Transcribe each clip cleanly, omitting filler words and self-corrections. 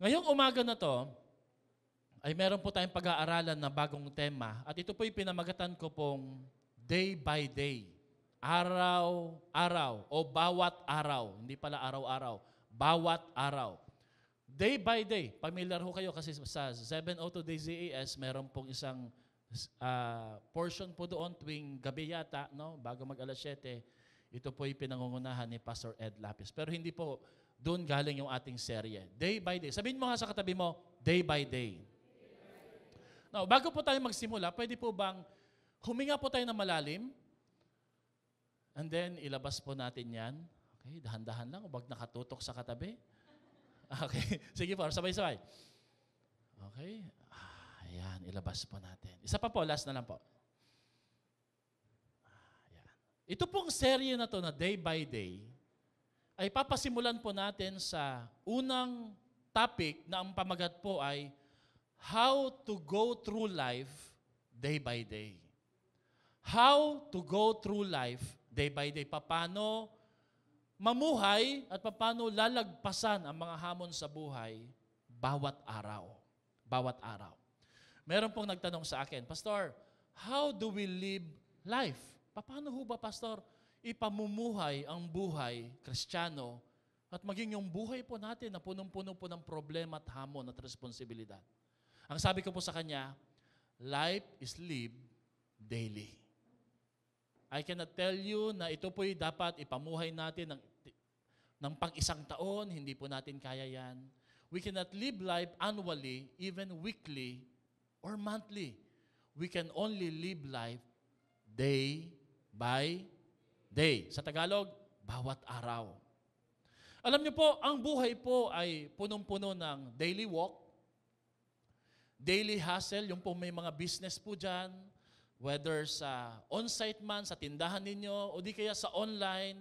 Ngayong umaga na to, ay meron po tayong pag-aaralan na bagong tema at ito po yung pinamagatan ko pong day by day. Araw-araw o bawat araw. Hindi pala araw-araw. Bawat araw. Day by day. Familiar ho kayo kasi sa 702 Day ZAS, meron pong isang portion po doon tuwing gabi yata, no? Bago mag alas 7. Ito po yung pinangungunahan ni Pastor Ed Lapis. Pero hindi po doon galing yung ating serye. Day by day. Sabihin mo nga sa katabi mo, day by day. Now, bago po tayo magsimula, pwede po bang huminga po tayo ng malalim? And then, ilabas po natin yan. Okay, dahan-dahan lang. Huwag nakatutok sa katabi. Okay, sige po, sabay-sabay. Okay, ayan, ilabas po natin. Isa pa po, last na lang po. Ayan. Ito pong serye na to na day by day, ay papasimulan po natin sa unang topic na ang pamagat po ay how to go through life day by day. How to go through life day by day. Paano mamuhay at paano lalagpasan ang mga hamon sa buhay bawat araw. Bawat araw. Meron pong nagtanong sa akin, Pastor, how do we live life? Paano ho ba, Pastor, ipamumuhay ang buhay Kristiyano at maging yung buhay po natin na punong-puno po ng problema at hamon at responsibilidad? Ang sabi ko po sa kanya, life is lived daily. I cannot tell you na ito po'y dapat ipamuhay natin ng pang-isang taon, hindi po natin kaya yan. We cannot live life annually, even weekly, or monthly. We can only live life day by day. Sa Tagalog, bawat araw. Alam niyo po, ang buhay po ay punong-puno ng daily walk, daily hustle, yung po may mga business po dyan, whether sa on-site man, sa tindahan ninyo, o di kaya sa online.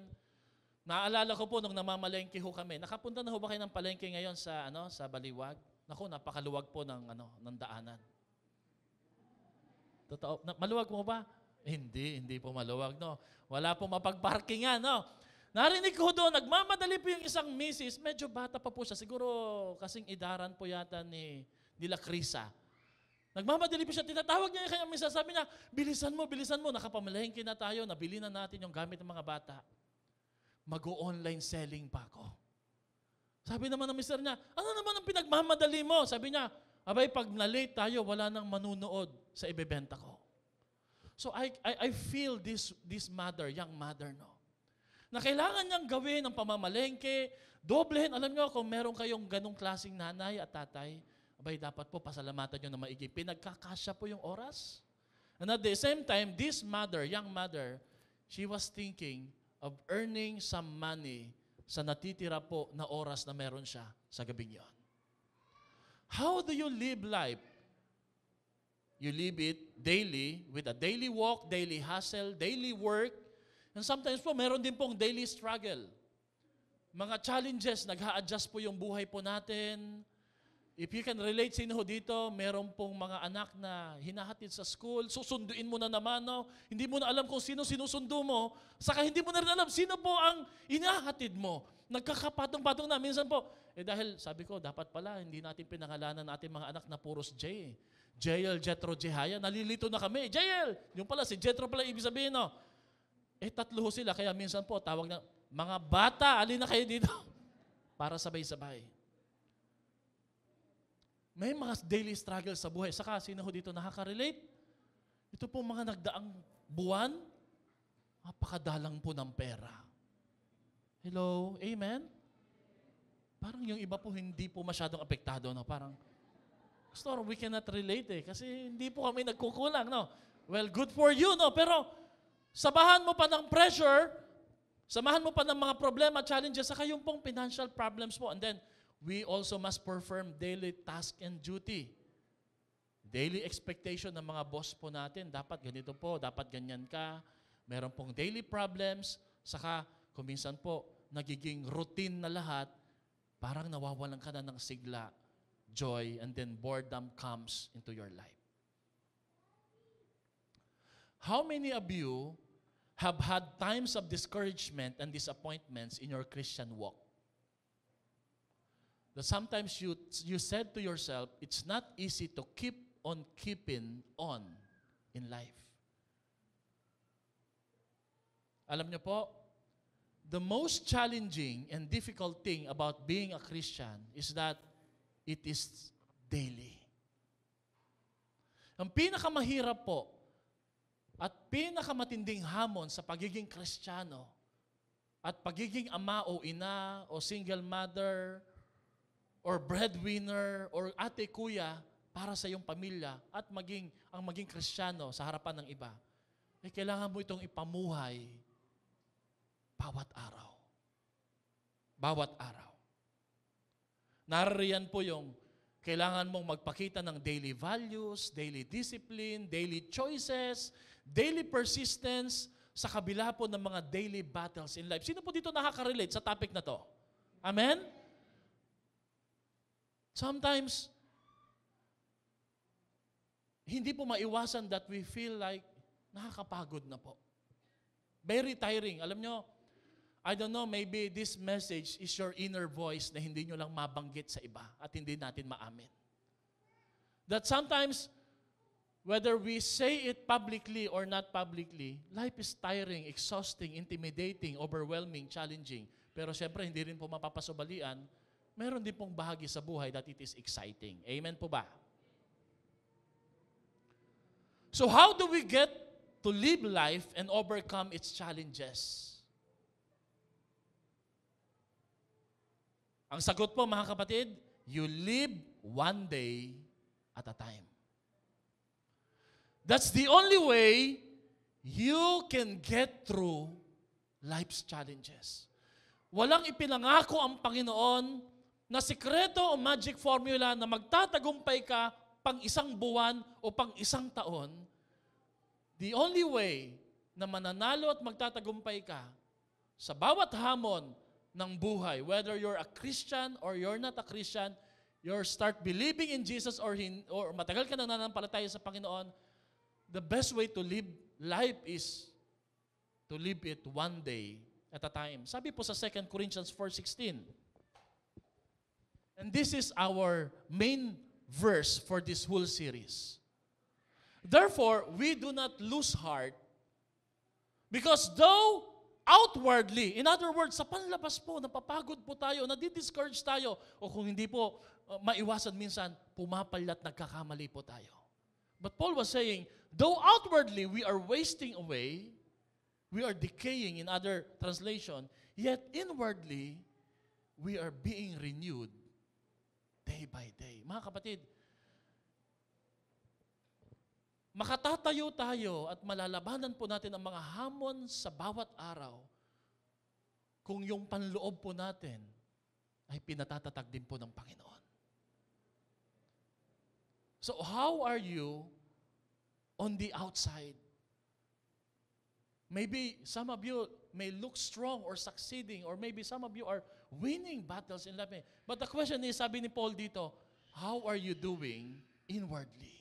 Naaalala ko po nung namamalengke ho kami. Nakapunta na ho ba kayo ng palengke ngayon sa Baliwag? Naku, napakaluwag po ng daanan. Totoo, maluwag mo ba? Hindi po maluwag, no. Wala po mapagparkingan, no. Narinig ko doon, nagmamadali po yung isang misis, medyo bata pa po siya, siguro kasing idaran po yata nila Krisa. Nagmamadali po siya, tinatawag niya yung kanyang misis, sabi niya, bilisan mo, nakapamalengke na tayo, nabili na natin yung gamit ng mga bata. Mag-o-online selling pa ako. Sabi naman ng mister niya, ano naman ang pinagmamadali mo? Sabi niya, abay, pag na-late tayo, wala nang manunood sa ibebenta ko. So I feel this mother, young mother, no? Na kailangan niyang gawin ang pamamalengke, doblehin. Alam niyo, kung meron kayong ganong klaseng nanay at tatay, abay, dapat po pasalamatan niyo na maigi. Pinagkakasya po yung oras. And at the same time, this mother, young mother, she was thinking of earning some money sa natitira po na oras na meron siya sa gabing yon. How do you live life? You live it daily with a daily walk, daily hustle, daily work, and sometimes po meron din pong daily struggle. Mga challenges, nagha-adjust po yung buhay po natin. If you can relate, sino ho dito, meron pong mga anak na hinahatid sa school, susunduin mo na naman, no? Hindi mo na alam kung sino sinusundo mo, saka hindi mo na rin alam sino po ang inahatid mo. Nagkakapatong-patong na. Minsan po, dahil sabi ko, dapat pala, hindi natin pinangalanan natin mga anak na puros J. Jael, Jetro, Jehaya, nalilito na kami. Jael! Yung pala, si Jetro pala ibig sabihin, no? Tatlo ho sila, kaya minsan po, tawag na, mga bata, alin na kayo dito? Para sabay-sabay. May mga daily struggle sa buhay. Saka, sino ho dito nakaka-relate? Ito po mga nagdaang buwan, napakadalang po ng pera. Hello? Amen? Parang yung iba po hindi po masyadong apektado, no? Parang, Pastor, we cannot relate kasi hindi po kami nagkukulang, no? Well, good for you, no? Pero, sabahan mo pa ng pressure, samahan mo pa ng mga problema, challenges, saka yung pong financial problems po. And then, we also must perform daily task and duty. Daily expectation ng mga boss po natin, dapat ganito po, dapat ganyan ka. Meron pong daily problems, saka kuminsan po, nagiging routine na lahat, parang nawawalan ka na ng sigla, joy, and then boredom comes into your life. How many of you have had times of discouragement and disappointments in your Christian walk? that sometimes you said to yourself, it's not easy to keep on keeping on in life. Alam niyo po, the most challenging and difficult thing about being a Christian is that it is daily. Ang pinakamahirap po at pinakamatinding hamon sa pagiging Kristiyano at pagiging ama o ina o single mother or breadwinner or ate kuya para sa iyong pamilya at maging Kristiyano sa harapan ng iba, kailangan mo itong ipamuhay bawat araw. Bawat araw. Naririyan po yung kailangan mong magpakita ng daily values, daily discipline, daily choices, daily persistence sa kabila po ng mga daily battles in life. Sino po dito nakaka-relate sa topic na to? Amen? Sometimes, hindi po maiwasan that we feel like nakakapagod na po. Very tiring. Alam nyo, I don't know, maybe this message is your inner voice na hindi nyo lang mabanggit sa iba at hindi natin maamin. That sometimes, whether we say it publicly or not publicly, life is tiring, exhausting, intimidating, overwhelming, challenging. Pero syempre, hindi rin po mapapasubalian, meron din pong bahagi sa buhay that it is exciting. Amen po ba? So how do we get to live life and overcome its challenges? Ang sagot po mga kapatid, you live one day at a time. That's the only way you can get through life's challenges. Walang ipinangako ang Panginoon na sikreto o magic formula na magtatagumpay ka pang isang buwan o pang isang taon. The only way na mananalo at magtatagumpay ka sa bawat hamon ng buhay, whether you're a Christian or you're not a Christian, you start believing in Jesus or matagal ka nang nananampalataya sa Panginoon, the best way to live life is to live it one day at a time. Sabi po sa 2 Corinthians 4:16. And this is our main verse for this whole series. Therefore, we do not lose heart because though outwardly, in other words, sa panlabas po, napapagod po tayo, nadi-discourage tayo, o kung hindi po maiwasan minsan, pumapalat, nagkakamali po tayo. But Paul was saying, though outwardly we are wasting away, we are decaying in other translation, yet inwardly, we are being renewed day by day. Mga kapatid, makatatayo tayo at malalabanan po natin ang mga hamon sa bawat araw kung yung panloob po natin ay pinatatatag din po ng Panginoon. So how are you on the outside? Maybe some of you may look strong or succeeding, or maybe some of you are winning battles in life. But the question is, sabi ni Paul dito, how are you doing inwardly?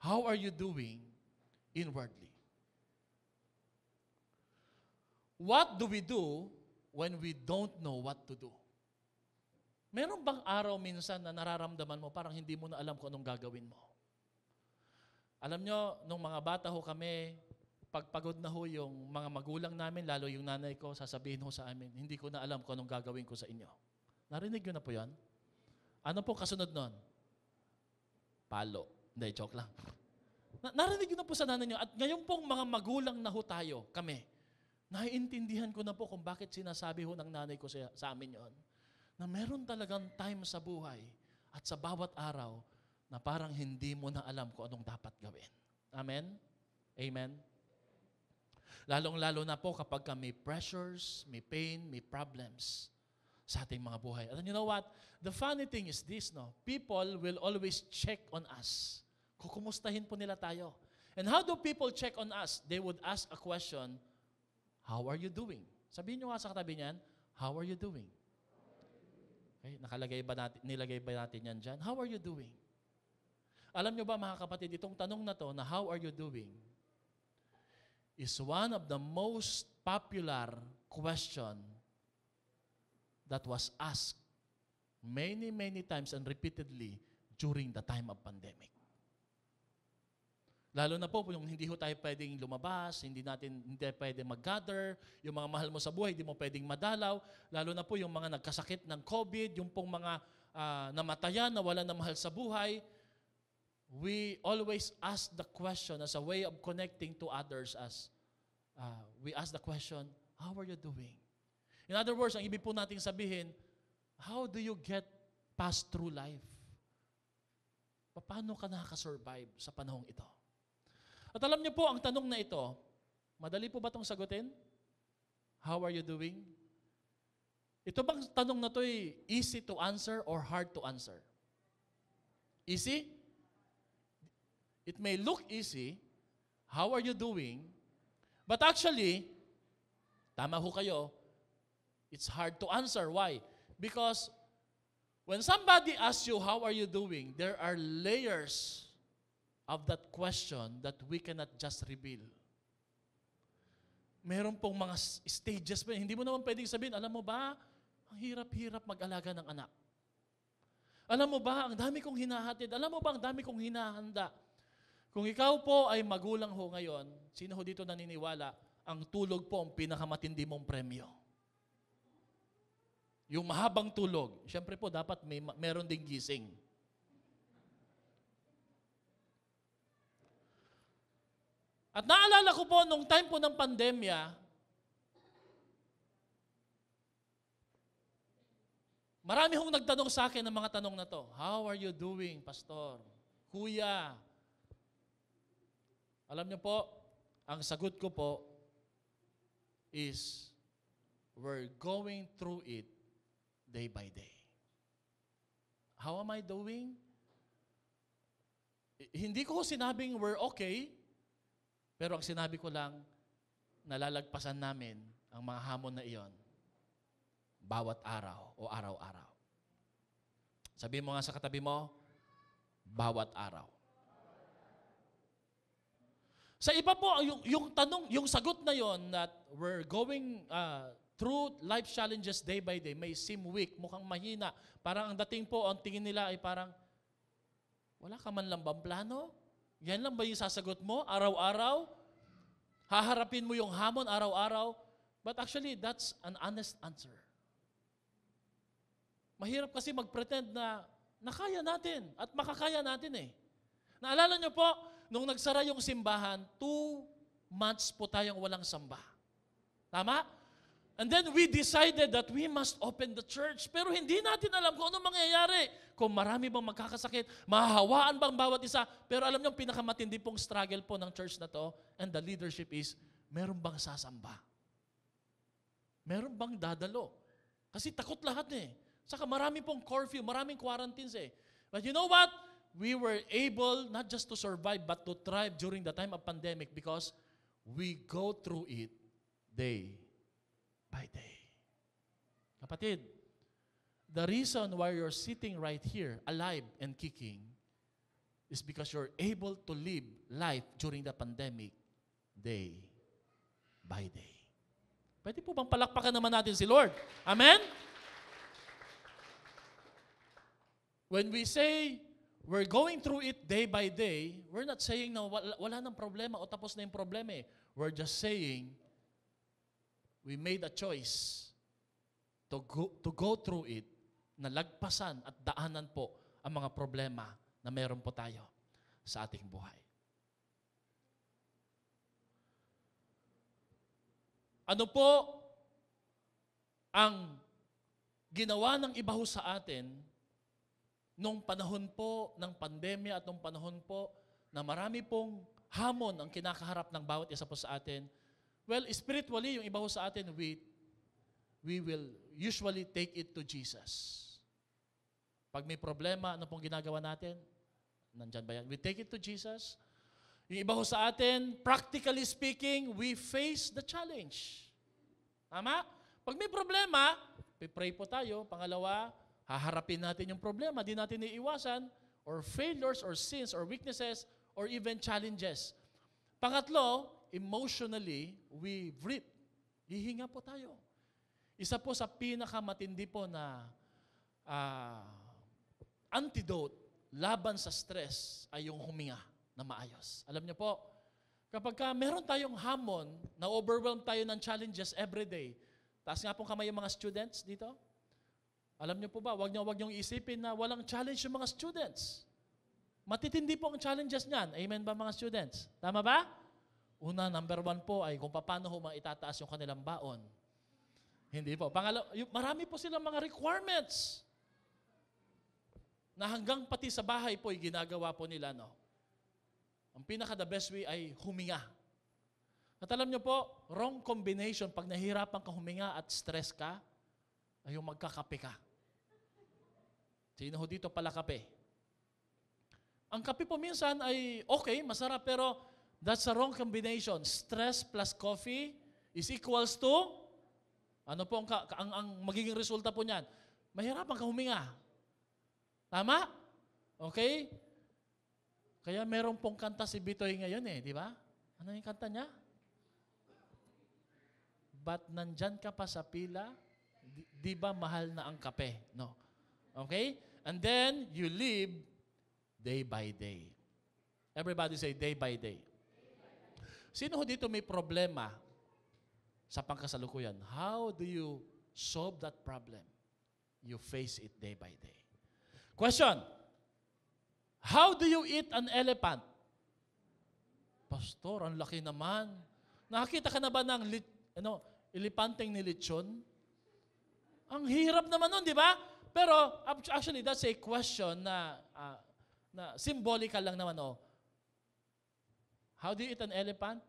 How are you doing inwardly? What do we do when we don't know what to do? Meron bang araw minsan na nararamdaman mo parang hindi mo na alam kung anong gagawin mo? Alam nyo, nung mga bata ho kami, pagpagod na ho yung mga magulang namin, lalo yung nanay ko, sasabihin ho sa amin, hindi ko na alam kung anong gagawin ko sa inyo. Narinig nyo na po yan? Ano po kasunod nun? Palo. Hindi, joke lang. Narinig nyo na po sa nanay nyo. At ngayon pong mga magulang na ho tayo, kami, naiintindihan ko na po kung bakit sinasabi ho ng nanay ko sa amin yon, na meron talagang time sa buhay at sa bawat araw na parang hindi mo na alam kung anong dapat gawin. Amen? Amen? Lalong-lalo na po kapag may pressures, may pain, may problems sa ating mga buhay. And you know what? The funny thing is this, no? People will always check on us. Kukumustahin po nila tayo. And how do people check on us? They would ask a question, how are you doing? Sabihin nyo nga sa katabi niyan, how are you doing? Okay, nilagay ba natin yan dyan? How are you doing? Alam nyo ba mga kapatid, itong tanong na to na how are you doing is one of the most popular question that was asked Many, many times and repeatedly during the time of pandemic. Lalo na po yung hindi ho tayo pwedeng lumabas, hindi pwedeng mag-gather, yung mga mahal mo sa buhay, hindi mo pwedeng madalaw, lalo na po yung mga nagkasakit ng COVID, yung pong mga namatayan, nawala na mahal sa buhay. We always ask the question as a way of connecting to others we ask the question, how are you doing? In other words, ang ibig po nating sabihin, how do you get past through life? Paano ka nakaka-survive sa panahong ito? At alam niyo po, ang tanong na ito, madali po ba itong sagutin? How are you doing? Ito bang tanong na ito ay easy to answer or hard to answer? Easy? It may look easy. How are you doing? But actually, tama ho kayo, it's hard to answer. Why? Because when somebody asks you, how are you doing, there are layers of that question that we cannot just reveal. Meron pong mga stages pa. Hindi mo naman pwedeng sabihin, alam mo ba, ang hirap-hirap mag-alaga ng anak. Alam mo ba, ang dami kong hinahatid. Alam mo ba, ang dami kong hinahanda. Kung ikaw po ay magulang ho ngayon, sino ho dito naniniwala, ang tulog po ang pinakamatindi mong premyo. Yung mahabang tulog, siyempre po dapat meron ding gising. At naalala ko po, nung time po ng pandemya, marami hong nagtanong sa akin ng mga tanong na to. How are you doing, Pastor? Kuya? Alam niyo po, ang sagot ko po is, we're going through it day by day. How am I doing? Hindi ko sinabing we're okay, pero ang sinabi ko lang, nalalagpasan namin ang mga hamon na iyon bawat araw o araw-araw. Sabihin mo nga sa katabi mo, bawat araw. Sa iba po, yung tanong, yung sagot na yon that we're going through life challenges day by day may seem weak, mukhang mahina. Parang ang dating po, ang tingin nila ay parang, wala ka man lang bang plano? Yan lang ba yung sasagot mo araw-araw? Haharapin mo yung hamon araw-araw? But actually, that's an honest answer. Mahirap kasi mag-pretend na nakaya natin at makakaya natin eh. Naalala niyo po, nung nagsara yung simbahan, 2 months po tayong walang samba. Tama? And then we decided that we must open the church. Pero hindi natin alam kung ano mangyayari. Kung marami bang magkakasakit, mahahawaan bang bawat isa. Pero alam niyo, pinakamatindi pong struggle po ng church na to and the leadership is, meron bang sasamba? Meron bang dadalo? Kasi takot lahat eh. Saka marami pong curfew, maraming quarantines eh. But you know what? We were able not just to survive but to thrive during the time of pandemic because we go through it day by day. Kapatid, the reason why you're sitting right here, alive and kicking, is because you're able to live life during the pandemic day by day. Pwede po bang palakpakan naman natin si Lord? Amen? When we say, we're going through it day by day, we're not saying na wala nang problema o tapos na yung problema eh. We're just saying, we made a choice to go through it, na lagpasan at daanan po ang mga problema na meron po tayo sa ating buhay. Ano po ang ginawa ng iba ho sa atin nung panahon po ng pandemya at nung panahon po na marami pong hamon ang kinakaharap ng bawat isa po sa atin? Well, spiritually, yung iba ho sa atin, we will usually take it to Jesus. Pag may problema, ano pong ginagawa natin? Nandyan ba yan? We take it to Jesus. Yung iba ho sa atin, practically speaking, we face the challenge. Tama? Pag may problema, pray po tayo. Pangalawa, haharapin natin yung problema. Di natin iiwasan, or failures, or sins, or weaknesses, or even challenges. Pangatlo, emotionally, we breathe. Hihinga po tayo. Isa po sa pinakamatindi po na ah, antidote laban sa stress ay yung huminga na maayos. Alam niyo po, kapag meron tayong hamon, na-overwhelm tayo ng challenges every day, taas nga pong kamay yung mga students dito. Alam niyo po ba, wag niyong isipin na walang challenge yung mga students. Matitindi po ang challenges niyan. Amen ba mga students? Tama ba? Una, number 1 po ay kung paano itataas yung kanilang baon. Hindi po. Marami po silang mga requirements na hanggang pati sa bahay po ginagawa po nila, no? Ang pinaka-the best way ay huminga. At alam niyo po, wrong combination pag nahihirapan ka huminga at stress ka, ay yung magkakape ka. Sino ho dito pala kape? Ang kape po minsan ay okay, masarap, pero that's a wrong combination. Stress plus coffee is equals to, ano po ang magiging resulta po niyan? Mahirapan ka huminga. Tama? Okay? Kaya meron pong kanta si Bitoy ngayon di ba? Ano yung kanta niya? Ba't nandyan ka pa sa pila? Di ba mahal na ang kape? No. Okay? And then, you live day by day. Everybody say, day by day. Sino ho dito may problema sa pangkasalukuyan? How do you solve that problem? You face it day by day. Question. How do you eat an elephant? Pastor, ang laki naman. Nakakita ka na ba ng elepanteng nilitsyon? Ang hirap naman nun, di ba? Pero actually, that's a question na symbolical lang naman. How do you eat an elephant?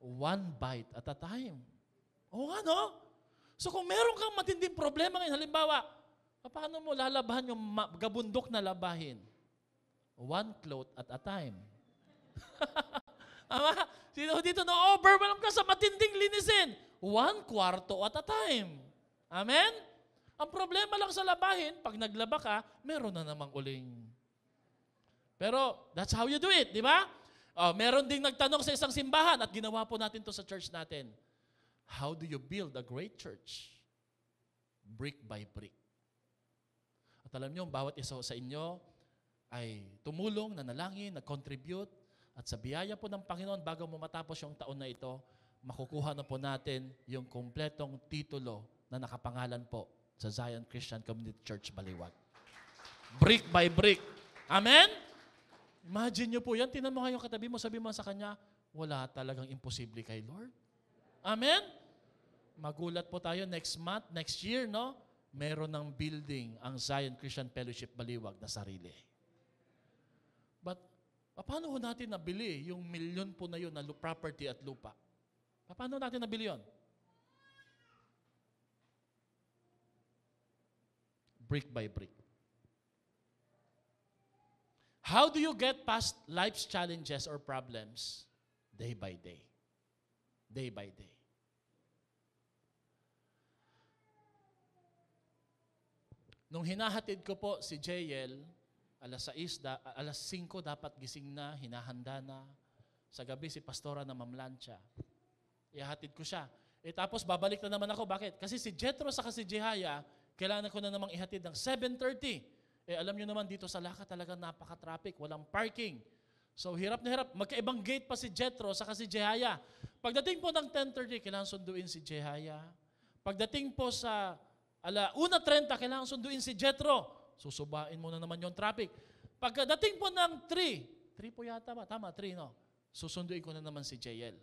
1 bite at a time. No? So kung meron kang matinding problema ngayon, halimbawa, paano mo lalabahan yung gabundok na labahin? 1 cloth at a time. Tama? Sino dito na-overwhelm ka sa matinding linisin? 1 kwarto at a time. Amen? Ang problema lang sa labahin, pag naglaba ka, meron na namang uling. Pero that's how you do it, di ba? Meron ding nagtanong sa isang simbahan at ginawa po natin to sa church natin. How do you build a great church? Brick by brick. At alam niyo, bawat isa sa inyo ay tumulong, nanalangin, nag-contribute, at sa biyaya po ng Panginoon, bago mo matapos yung taon na ito, makukuha na po natin yung kumpletong titulo na nakapangalan po sa Zion Christian Community Church Baliwag. Brick by brick. Amen? Imagine nyo po yan. Tinan mo nga yung katabi mo, sabi mo sa kanya, wala talagang imposible kay Lord. Amen? Magulat po tayo next month, next year, no? Meron ng building ang Zion Christian Fellowship Baliwag na sarili. But, paano natin nabili yung milyon po na yun na property at lupa? Paano natin nabili yun? Brick by brick. How do you get past life's challenges or problems? Day by day. Day by day. Nung hinahatid ko po si JL, alas 5 dapat gising na, hinahanda na. Sa gabi si Pastora na mamlansya. Ihatid ko siya. Tapos babalik na naman ako. Bakit? Kasi si Jethro saka si Jehaya, kailangan ko na namang ihatid ng 7:30. Alam nyo naman dito sa Laka talaga napaka-traffic, walang parking. So hirap na hirap. Magkaibang gate pa si Jethro saka si Jehaya. Pagdating po ng 10:30, kailangan sunduin si Jehaya. Pagdating po sa 1:30, kailangan sunduin si Jethro. Susubain mo na naman yung traffic. Pagdating po ng 3 po yata ba? Tama, 3 no? Susunduin ko na naman si JL.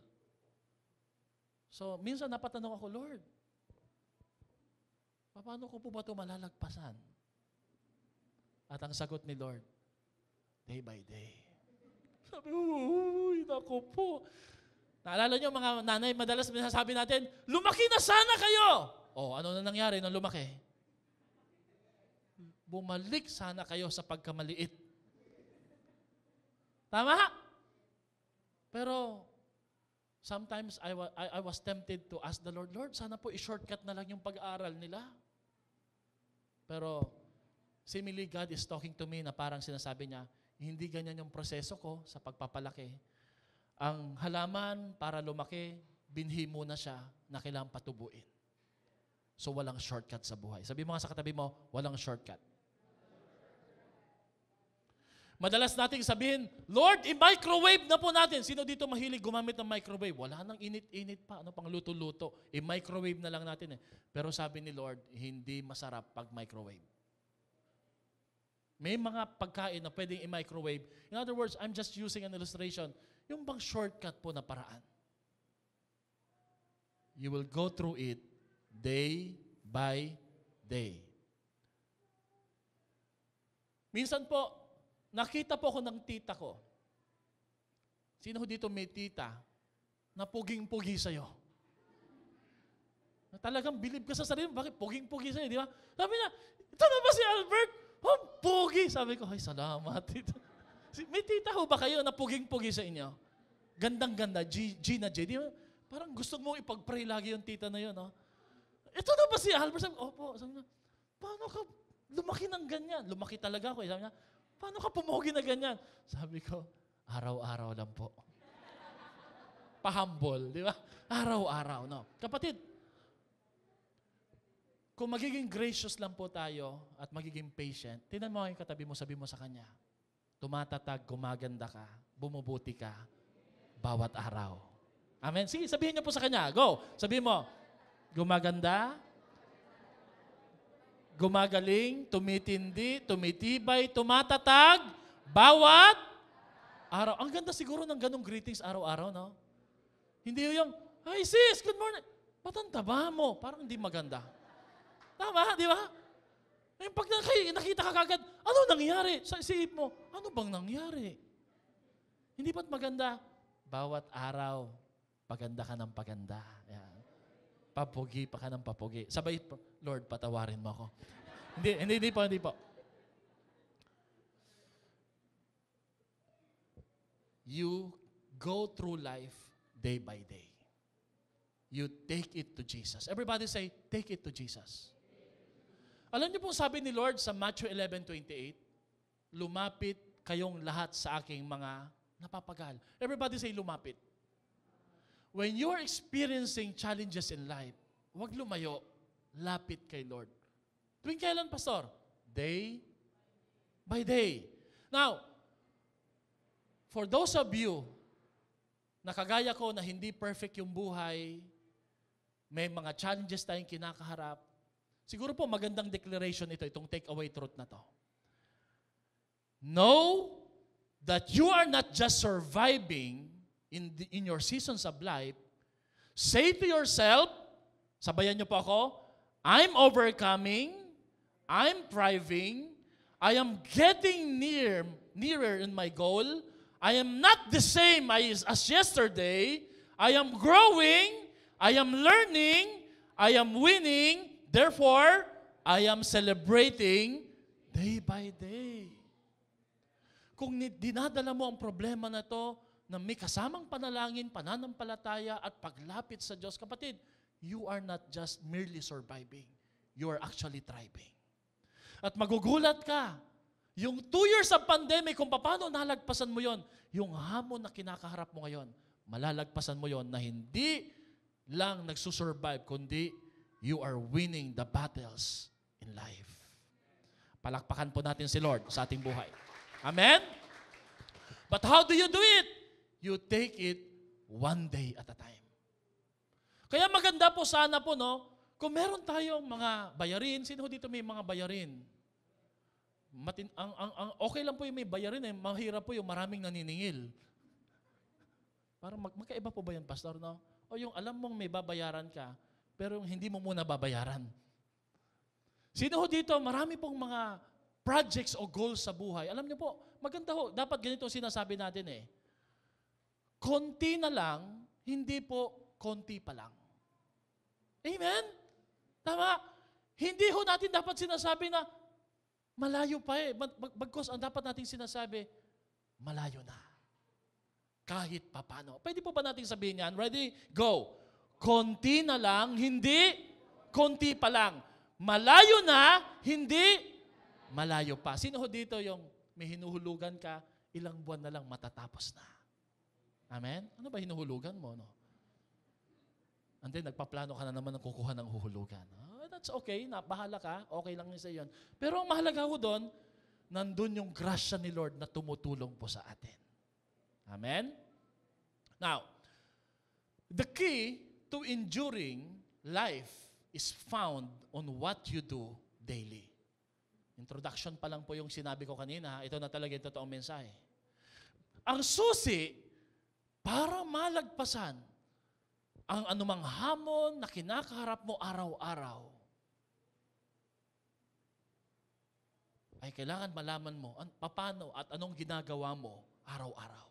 So minsan napatanong ako, Lord, paano ko po ba ito malalagpasan? At ang sagot ni Lord, day by day. Sabi, uy, naku po. Naalala niyo mga nanay, madalas sinasabi natin, lumaki na sana kayo. Ano na nangyari nung lumaki? Bumalik sana kayo sa pagkamaliit. Tama? Pero, sometimes I was tempted to ask the Lord, Lord, sana po i-shortcut na lang yung pag-aaral nila. Pero, seemingly God is talking to me na parang sinasabi niya, hindi ganyan yung proseso ko sa pagpapalaki. Ang halaman para lumaki, binhi muna siya na kailangang patubuin. So walang shortcut sa buhay. Sabi mo nga sa katabi mo, walang shortcut. Madalas nating sabihin, Lord, i-microwave na po natin. Sino dito mahilig gumamit ng microwave? Wala nang init-init pa. Ano pang luto-luto? I-microwave na lang natin eh. Pero sabi ni Lord, hindi masarap pag microwave. May mga pagkain na pwedeng i-microwave. In other words, I'm just using an illustration. Yung bang shortcut po na paraan. You will go through it day by day. Minsan po, nakita po ako ng tita ko. Sino dito may tita na puging-pugi sa'yo? Na talagang believe ka sa sarili mo, bakit puging-pugi sa'yo, di ba? Sabi niya, ito na ba si Albert? Oh, pugi! Sabi ko, ay salamat. May tita ho ba kayo na puging-pugi sa inyo? Gandang-ganda, Gina J. Di ba? Parang gusto mong ipag-pray lagi yung tita na yun, no? Ito na ba si Albert? Sabi ko, opo. Sabi niya, paano ka lumaki ng ganyan? Lumaki talaga ako. Sabi niya, paano ka pumogi na ganyan? Sabi ko, araw-araw lang po. Pahambol, di ba? Araw-araw, no? Kapatid, kung magiging gracious lang po tayo at magiging patient, tingnan mo yung katabi mo, sabi mo sa kanya, tumatatag, gumaganda ka, bumubuti ka, bawat araw. Amen? Sige, sabihin niyo po sa kanya. Go! Sabihin mo, gumaganda, gumagaling, tumitindi, tumitibay, tumatatag, bawat araw. Ang ganda siguro ng ganong greetings araw-araw, no? Hindi yung, hi sis, good morning. Ba't ang taba mo? Parang hindi maganda. Tama, di ba? Ngayon pag nakita ka kagad, ano nangyari? Sa isip mo, ano bang nangyari? Hindi ba't maganda? Bawat araw, paganda ka ng paganda. Yan. Papugi pa ka ng papugi. Sabay, Lord, patawarin mo ako. Hindi po. You go through life day by day. You take it to Jesus. Everybody say, take it to Jesus. Alam niyo po sabi ni Lord sa Matthew 11:28, lumapit kayong lahat sa aking mga napapagal. Everybody say, lumapit. When you're experiencing challenges in life, huwag lumayo, lapit kay Lord. Tuwing kailan, Pastor? Day by day. Now, for those of you na kagaya ko na hindi perfect yung buhay, may mga challenges tayong kinakaharap, siguro po magandang declaration ito, itong take-away truth na to. Know that you are not just surviving in your seasons of life. Say to yourself, sabayan niyo po ako, I'm overcoming, I'm thriving, I am getting nearer in my goal, I am not the same as yesterday, I am growing, I am learning, I am winning, therefore, I am celebrating day by day. Kung dinadala mo ang problema na to, na may kasamang panalangin, pananampalataya, at paglapit sa Diyos, kapatid, you are not just merely surviving. You are actually thriving. At magugulat ka, yung 2 years of pandemic, kung paano nalagpasan mo yon, yung hamon na kinakaharap mo ngayon, malalagpasan mo yon na hindi lang nagsusurvive, kundi you are winning the battles in life. Palakpakan po natin si Lord sa ating buhay. Amen? But how do you do it? You take it one day at a time. Kaya maganda po sana po, no? Kung meron tayong mga bayarin, sino dito may mga bayarin? Okay lang po yung may bayarin, eh. Mahirap po yung maraming naniningil. Parang magkaiba po ba yan, Pastor, no? O yung alam mong may babayaran ka, pero yung hindi mo muna babayaran. Sino dito, marami pong mga projects o goals sa buhay. Alam niyo po, maganda ho, dapat ganito sinasabi natin eh. Konti na lang, hindi po konti pa lang. Amen? Tama? Hindi ho natin dapat sinasabi na malayo pa eh. Bagkos ang dapat natin sinasabi, malayo na. Kahit papano. Pwede po ba natin sabihin yan? Ready? Go. Konti na lang, hindi konti pa lang. Malayo na, hindi malayo pa. Sino ho dito yung may hinuhulugan ka, ilang buwan na lang matatapos na? Amen? Ano ba hinuhulugan mo, no? And then, nagpaplano ka na naman ng kukuha ng huhulugan. That's okay, bahala ka, okay lang yun sa yun. Pero ang mahalaga ho doon, nandun yung grasya ni Lord na tumutulong po sa atin. Amen? Now, the key to enduring life is found on what you do daily. Introduction pa lang po yung sinabi ko kanina. Ito na talaga yung totoong mensahe. Ang susi para malagpasan ang anumang hamon na kinakaharap mo araw-araw ay kailangan malaman mo paano at anong ginagawa mo araw-araw.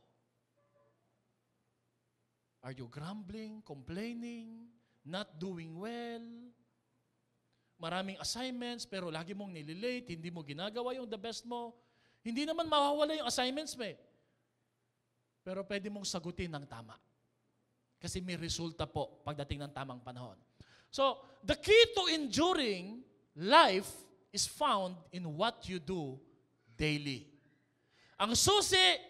Are you grumbling, complaining, not doing well? Maraming assignments pero lagi mong nililate, hindi mo ginagawa yung the best mo. Hindi naman mawawala yung assignments mo. Pero pwede mong sagutin ng tama. Kasi may resulta po pagdating ng tamang panahon. So, the key to enduring life is found in what you do daily. Ang susi,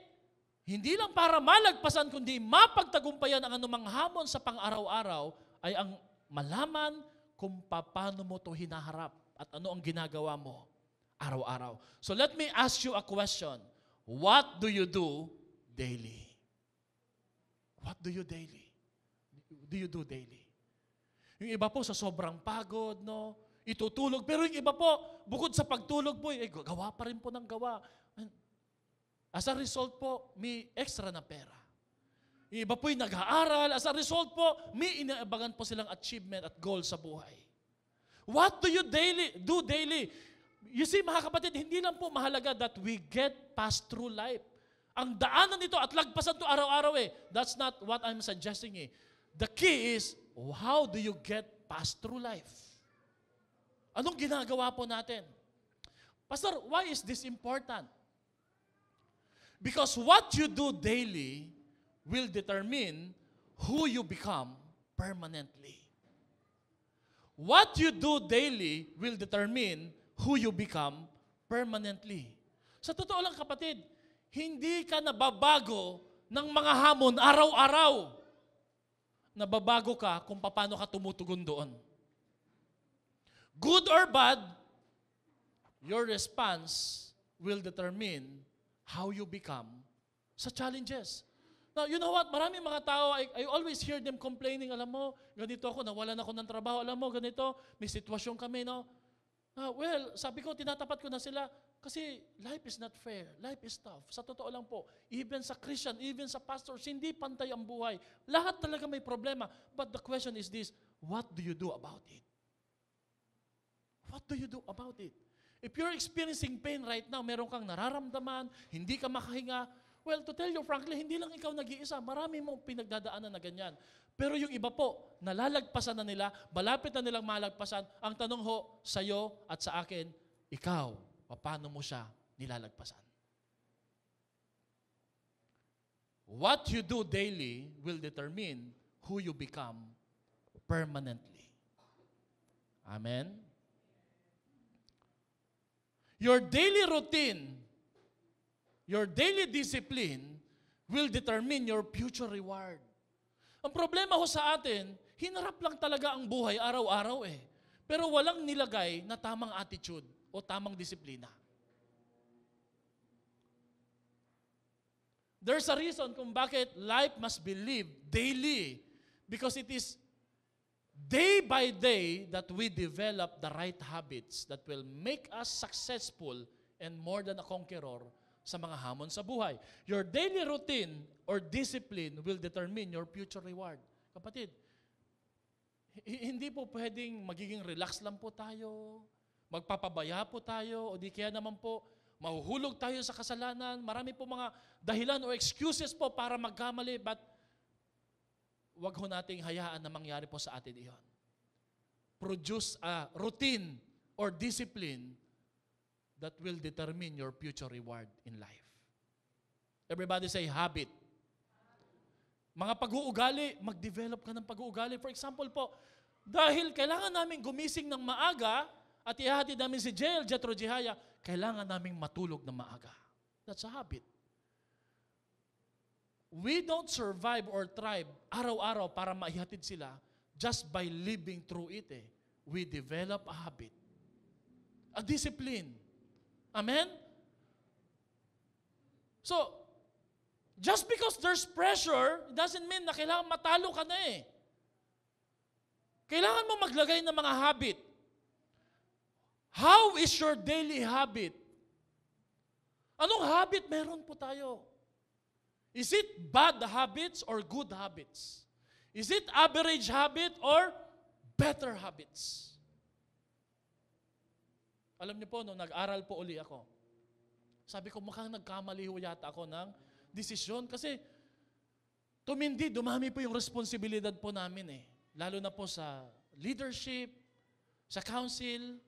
hindi lang para malagpasan, kundi mapagtagumpayan ang anumang hamon sa pang-araw-araw, ay ang malaman kung paano mo ito hinaharap at ano ang ginagawa mo araw-araw. So let me ask you a question. What do you do daily? What do you daily? Do you do daily? Yung iba po sa sobrang pagod, no? Itutulog. Pero yung iba po, bukod sa pagtulog po, gawa pa rin po ng gawa. As a result po, may extra na pera. Yung iba po'y nag-aaral. As a result po, may inaabangan po silang achievement at goal sa buhay. What do you do daily? You see, mga kapatid, hindi lang po mahalaga that we get past through life. Ang daanan nito at lagpasan to araw-araw That's not what I'm suggesting The key is, how do you get past through life? Anong ginagawa po natin? Pastor, why is this important? Because what you do daily will determine who you become permanently. What you do daily will determine who you become permanently. Sa totoo lang kapatid, hindi ka nababago ng mga hamon araw-araw. Nababago ka kung paano ka tumutugon doon. Good or bad, your response will determine how you become sa challenges. Now, you know what? Maraming mga tao, I always hear them complaining, alam mo, ganito ako, nawalan ako ng trabaho, alam mo, ganito, may sitwasyon kami, no? Well, sabi ko, tinatapat ko na sila, kasi life is not fair. Life is tough. Sa totoo lang po, even sa Christian, even sa pastors, hindi pantay ang buhay. Lahat talaga may problema. But the question is this, what do you do about it? What do you do about it? If you're experiencing pain right now, meron kang nararamdaman, hindi ka makahinga, well, to tell you frankly, hindi lang ikaw nag-iisa. Marami mong pinagdadaanan na ganyan. Pero yung iba po, nalalagpasan na nila, malapit na nilang malagpasan. Ang tanong ho, sa'yo at sa akin, ikaw, paano mo siya nilalagpasan? What you do daily will determine who you become permanently. Amen? Your daily routine, your daily discipline will determine your future reward. Ang problema ho sa atin, hinarap lang talaga ang buhay araw-araw Pero walang nilagay na tamang attitude o tamang disiplina. There's a reason kung bakit life must be lived daily. Because it is day by day that we develop the right habits that will make us successful and more than a conqueror sa mga hamon sa buhay. Your daily routine or discipline will determine your future reward. Kapatid, hindi po pwedeng magiging relax lang po tayo, magpapabaya po tayo, o di kaya naman po mahuhulog tayo sa kasalanan. Marami po mga dahilan o excuses po para magkamali, but wag ho nating hayaan na mangyari po sa atin iyon. Produce a routine or discipline that will determine your future reward in life. Everybody say habit. Mga pag-uugali, mag-develop ka ng pag-uugali. For example po, dahil kailangan namin gumising ng maaga at ihahatid namin si Jethro Jihaya, kailangan namin matulog ng maaga. That's a habit. We don't survive or thrive araw-araw para maihatid sila just by living through it we develop a habit, a discipline. Amen? So, just because there's pressure, it doesn't mean na kailangan matalo ka na eh. Kailangan mo maglagay ng mga habit. How is your daily habit? Anong habit meron po tayo? Is it bad habits or good habits? Is it average habit or better habits? Alam niyo po, nung nag-aral po uli ako, sabi ko, mukhang nagkamali ho yata ako ng desisyon kasi dumami po yung responsibilidad po namin eh. Lalo na po sa leadership, sa council.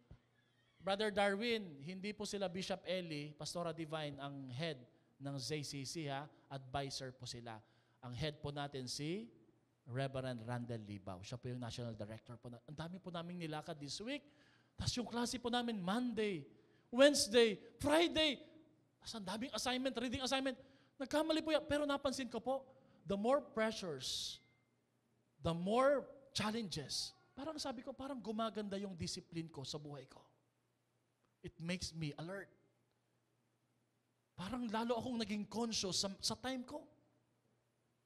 Brother Darwin, hindi po sila Bishop Eli, Pastora Divine, ang head ng ZCC ha. Advisor po sila. Ang head po natin si Reverend Randall Libaw. Siya po yung National Director po. Ang dami po namin nilakad this week. Tapos yung klase po namin Monday, Wednesday, Friday. Tapos ang daming assignment, reading assignment. Nagkamali po yan. Pero napansin ko po, the more pressures, the more challenges, parang sabi ko, parang gumaganda yung discipline ko sa buhay ko. It makes me alert. Parang lalo akong naging conscious sa time ko.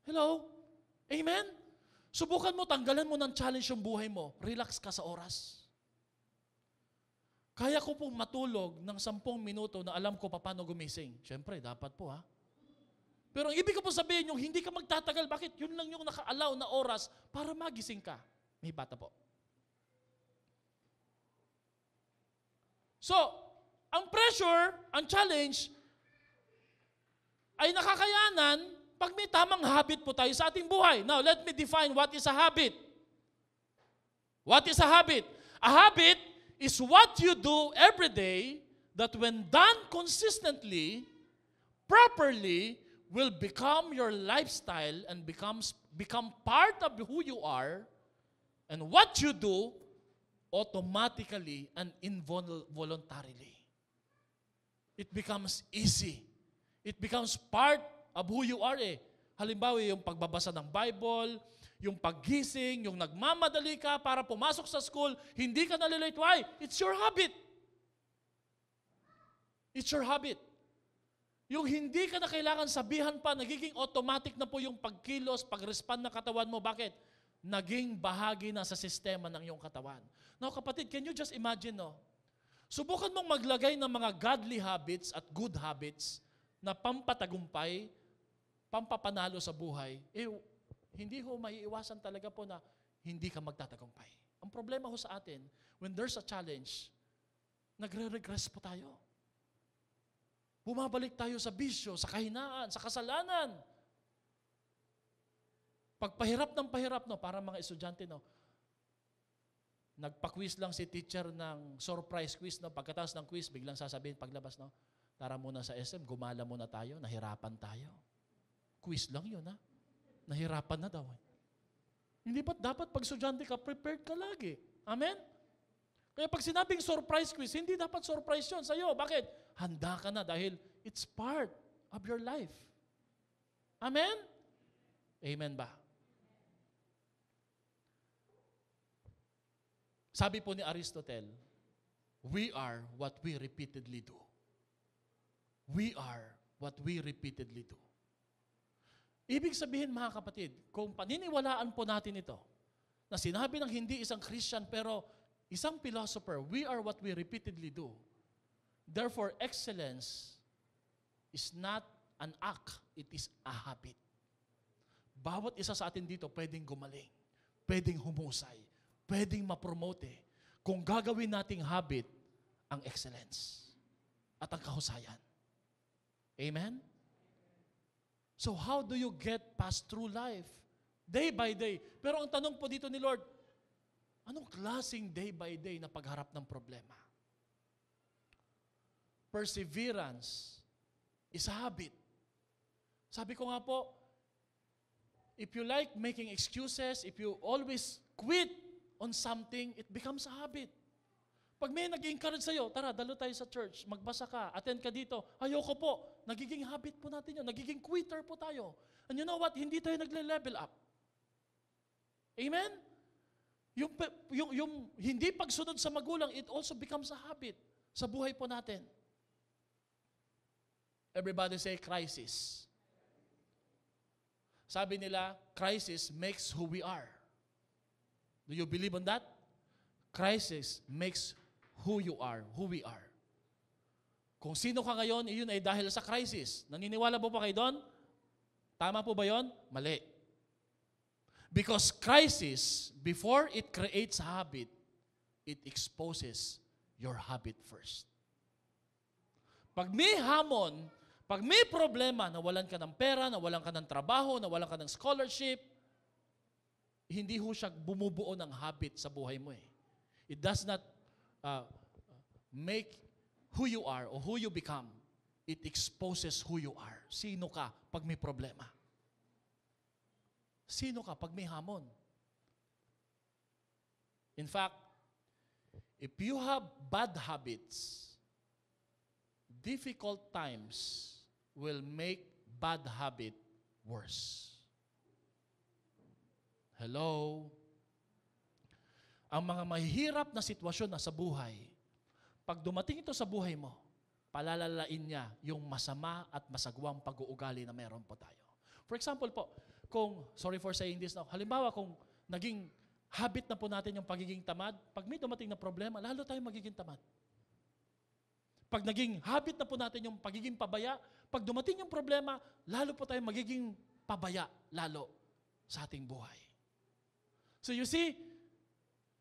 Hello? Amen? Subukan mo, tanggalan mo ng challenge yung buhay mo. Relax ka sa oras. Kaya ko pong matulog ng 10 minuto na alam ko paano gumising. Siyempre, dapat po ha. Pero ang ibig ko po sabihin, yung hindi ka magtatagal, bakit? Yun lang yung naka-allow na oras para magising ka. May bata po. So, ang pressure, ang challenge, ay nakakayanan pag may tamang habit po tayo sa ating buhay. Now, let me define what is a habit. What is a habit? A habit is what you do every day that when done consistently, properly, will become your lifestyle and become part of who you are, and what you do automatically and involuntarily. It becomes easy. It becomes part of who you are eh. Halimbawa, yung pagbabasa ng Bible, yung paggising, yung nagmamadali ka para pumasok sa school, hindi ka nalilate. Why? It's your habit. It's your habit. Yung hindi ka na kailangan sabihan pa, nagiging automatic na po yung pagkilos, pag-respond ng katawan mo. Bakit? Naging bahagi na sa sistema ng iyong katawan. Now kapatid, can you just imagine, no? Subukan mong maglagay ng mga godly habits at good habits na pampatagumpay, pampapanalo sa buhay, hindi ho maiiwasan talaga po na hindi ka magtatagumpay. Ang problema ho sa atin, when there's a challenge, nagre-regress po tayo. Bumabalik tayo sa bisyo, sa kahinaan, sa kasalanan. Pagpahirap ng pahirap, no, para mga estudyante, no, nagpa-quiz lang si teacher ng surprise quiz, no, pagkatapos ng quiz, biglang sasabihin paglabas, no, tara muna sa SM, gumala muna tayo, nahirapan tayo. Quiz lang yun, ha? Nahirapan na daw. Hindi ba dapat pag estudyante ka, prepared ka lagi? Amen? Kaya pag sinabing surprise quiz, hindi dapat surprise yun sa'yo. Bakit? Handa ka na dahil it's part of your life. Amen? Amen ba? Sabi po ni Aristotle, we are what we repeatedly do. We are what we repeatedly do. Ibig sabihin mga kapatid, kung paniniwalaan po natin ito, na sinabi ng hindi isang Christian pero isang philosopher, we are what we repeatedly do. Therefore, excellence is not an act, it is a habit. Bawat isa sa atin dito pwedeng gumaling, pwedeng humusay, pwedeng mapromote kung gagawin nating habit ang excellence at ang kahusayan. Amen? So how do you get past through life? Day by day. Pero ang tanong po dito ni Lord, anong klaseng day by day na pagharap ng problema? Perseverance is a habit. Sabi ko nga po, if you like making excuses, if you always quit on something, it becomes a habit. Pag may nag-encourage sa'yo, tara, dalo tayo sa church, magbasa ka, attend ka dito, ayoko po, nagiging habit po natin yun, nagiging quitter po tayo. And you know what? Hindi tayo nagle-level up. Amen? Yung hindi pagsunod sa magulang, it also becomes a habit sa buhay po natin. Everybody say crisis. Sabi nila, crisis makes who we are. Do you believe on that? Crisis makes who you are, who we are. Kung sino ka ngayon, iyon ay dahil sa crisis. Naniniwala po ba kayo doon? Tama po ba yon? Mali. Because crisis, before it creates a habit, it exposes your habit first. Pag may hamon, pag may problema, nawalan ka ng pera, nawalan ka ng trabaho, nawalan ka ng scholarship, hindi ho siya bumubuo ng habit sa buhay mo eh. It does not make who you are or who you become. It exposes who you are. Sino ka pag may problema? Sino ka pag may hamon? In fact, if you have bad habits, difficult times will make bad habit worse. Hello? Ang mga mahihirap na sitwasyon na sa buhay, pag dumating ito sa buhay mo, palalalain niya yung masama at masagwang pag-uugali na meron po tayo. For example po, sorry for saying this now, halimbawa kung naging habit na po natin yung pagiging tamad, pag may dumating na problema, lalo tayo magiging tamad. Pag naging habit na po natin yung pagiging pabaya, pag dumating yung problema, lalo po tayo magiging pabaya, lalo sa ating buhay. So you see,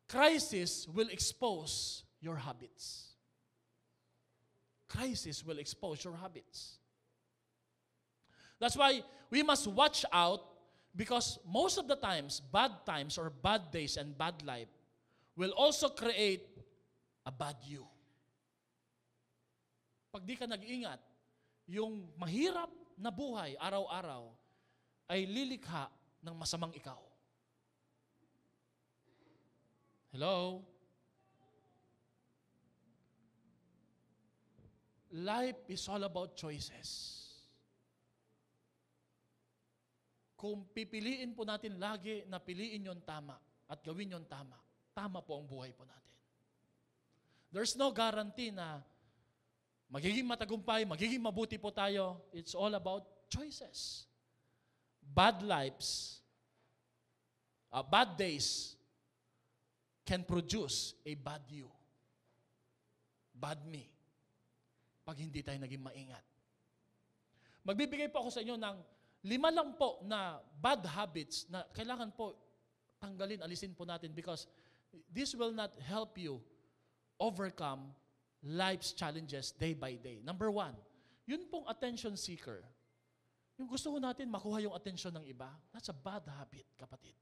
crisis will expose your habits. Crisis will expose your habits. That's why we must watch out because most of the times or bad days and bad life will also create a bad you. Pag di ka nag-iingat, yung mahirap na buhay araw-araw ay lilikha ng masamang ikaw. Hello? Life is all about choices. Kung pipiliin po natin lagi na piliin yung tama at gawin yung tama, tama po ang buhay po natin. There's no guarantee na magiging matagumpay, magiging mabuti po tayo. It's all about choices. Bad days can produce a bad you. Bad me. Pag hindi tayo naging maingat. Magbibigay po ako sa inyo ng 5 lang po na bad habits na kailangan po tanggalin, alisin po natin because this will not help you overcome life's challenges day by day. Number 1, yun pong attention seeker. Yung gusto ko natin makuha yung attention ng iba, that's a bad habit, kapatid.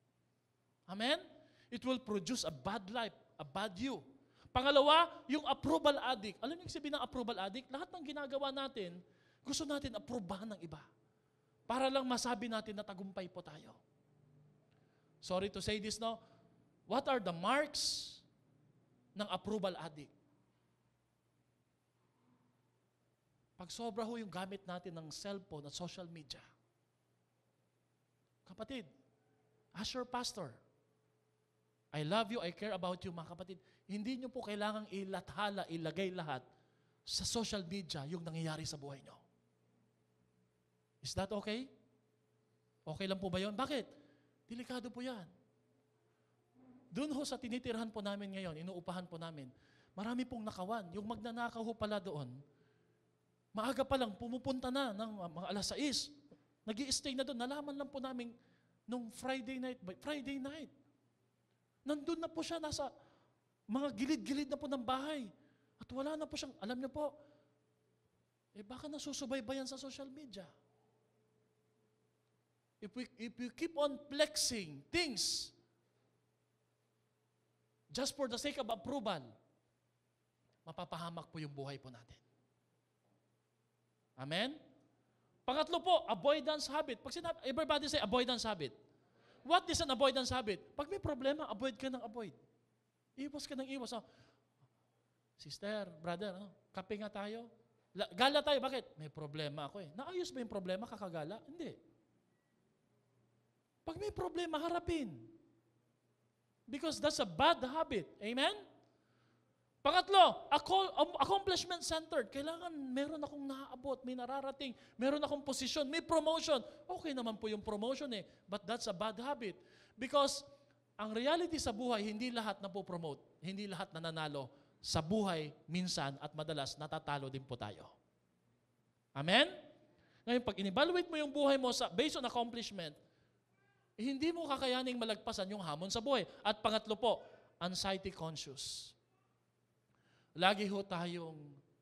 Amen? It will produce a bad life, a bad you. Pangalawa, yung approval addict. Alam niyo yung sabihin ng approval addict? Lahat ng ginagawa natin, gusto natin approbahan ng iba. Para lang masabi natin na tagumpay po tayo. Sorry to say this, no? What are the marks ng approval addict? Pag sobra ho yung gamit natin ng cellphone at social media. Kapatid, as your pastor, I love you, I care about you, mga kapatid. Hindi nyo po kailangang ilathala, ilagay lahat sa social media yung nangyayari sa buhay nyo. Is that okay? Okay lang po ba yun? Bakit? Delikado po yan. Doon ho sa tinitirhan po namin ngayon, inuupahan po namin, marami pong nakawan. Yung magnanakaw ho pala doon, maaga pa lang, pumupunta na ng mga alas 6. Nag-i-stay na doon. Nalaman lang po namin nung Friday night. Nandun na po siya, nasa mga gilid-gilid na po ng bahay. At wala na po siyang, alam niyo po, baka nasusubaybayan sa social media. If we keep on flexing things just for the sake of approval, mapapahamak po yung buhay po natin. Amen? Pangatlo po, avoidance habit. Pag everybody say avoidance habit. What is an avoidance habit? Pag may problema, avoid ka ng avoid. Iwas ka ng iwas. Oh. Sister, brother, kape nga tayo. Gala tayo, bakit? May problema ako eh. Naayos ba yung problema, kakagala? Hindi. Pag may problema, harapin. Because that's a bad habit. Amen? Pangatlo, accomplishment-centered. Kailangan meron akong naaabot, may nararating, meron akong posisyon, may promotion. Okay naman po yung promotion eh, but that's a bad habit. Because ang reality sa buhay, hindi lahat napopromote, hindi lahat nananalo. Sa buhay, minsan at madalas, natatalo din po tayo. Amen? Ngayon, pag in-evaluate mo yung buhay mo based on accomplishment, hindi mo kakayaning malagpasan yung hamon sa buhay. At pangatlo po, anxiety conscious. Lagi ho tayong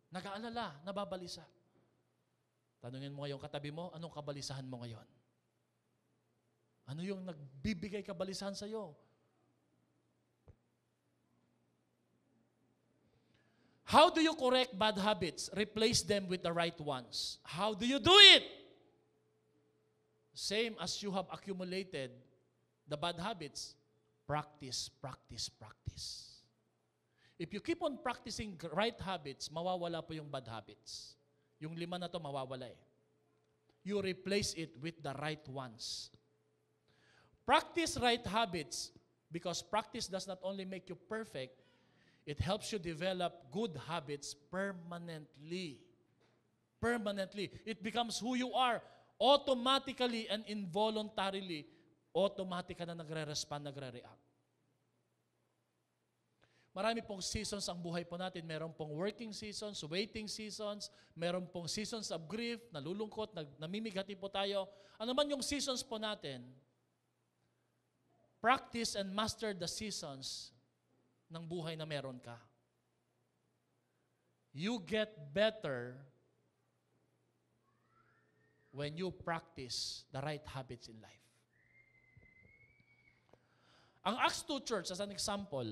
nag-aalala, nababalisa. Tanungin mo ngayong katabi mo, anong kabalisahan mo ngayon? Ano yung nagbibigay kabalisahan sa iyo? How do you correct bad habits? Replace them with the right ones. How do you do it? Same as you have accumulated the bad habits, practice, practice, practice. If you keep on practicing right habits, mawawala po yung bad habits. Yung 5 na to mawawala eh. You replace it with the right ones. Practice right habits because practice does not only make you perfect, it helps you develop good habits permanently. Permanently. It becomes who you are. Automatically and involuntarily, automatic ka na nagre-respond, nagre-react. Marami pong seasons ang buhay po natin. Meron pong working seasons, waiting seasons, meron pong seasons of grief, nalulungkot, namimigati po tayo. Ano man yung seasons po natin, practice and master the seasons ng buhay na meron ka. You get better when you practice the right habits in life. Ang Acts 2 Church, as an example,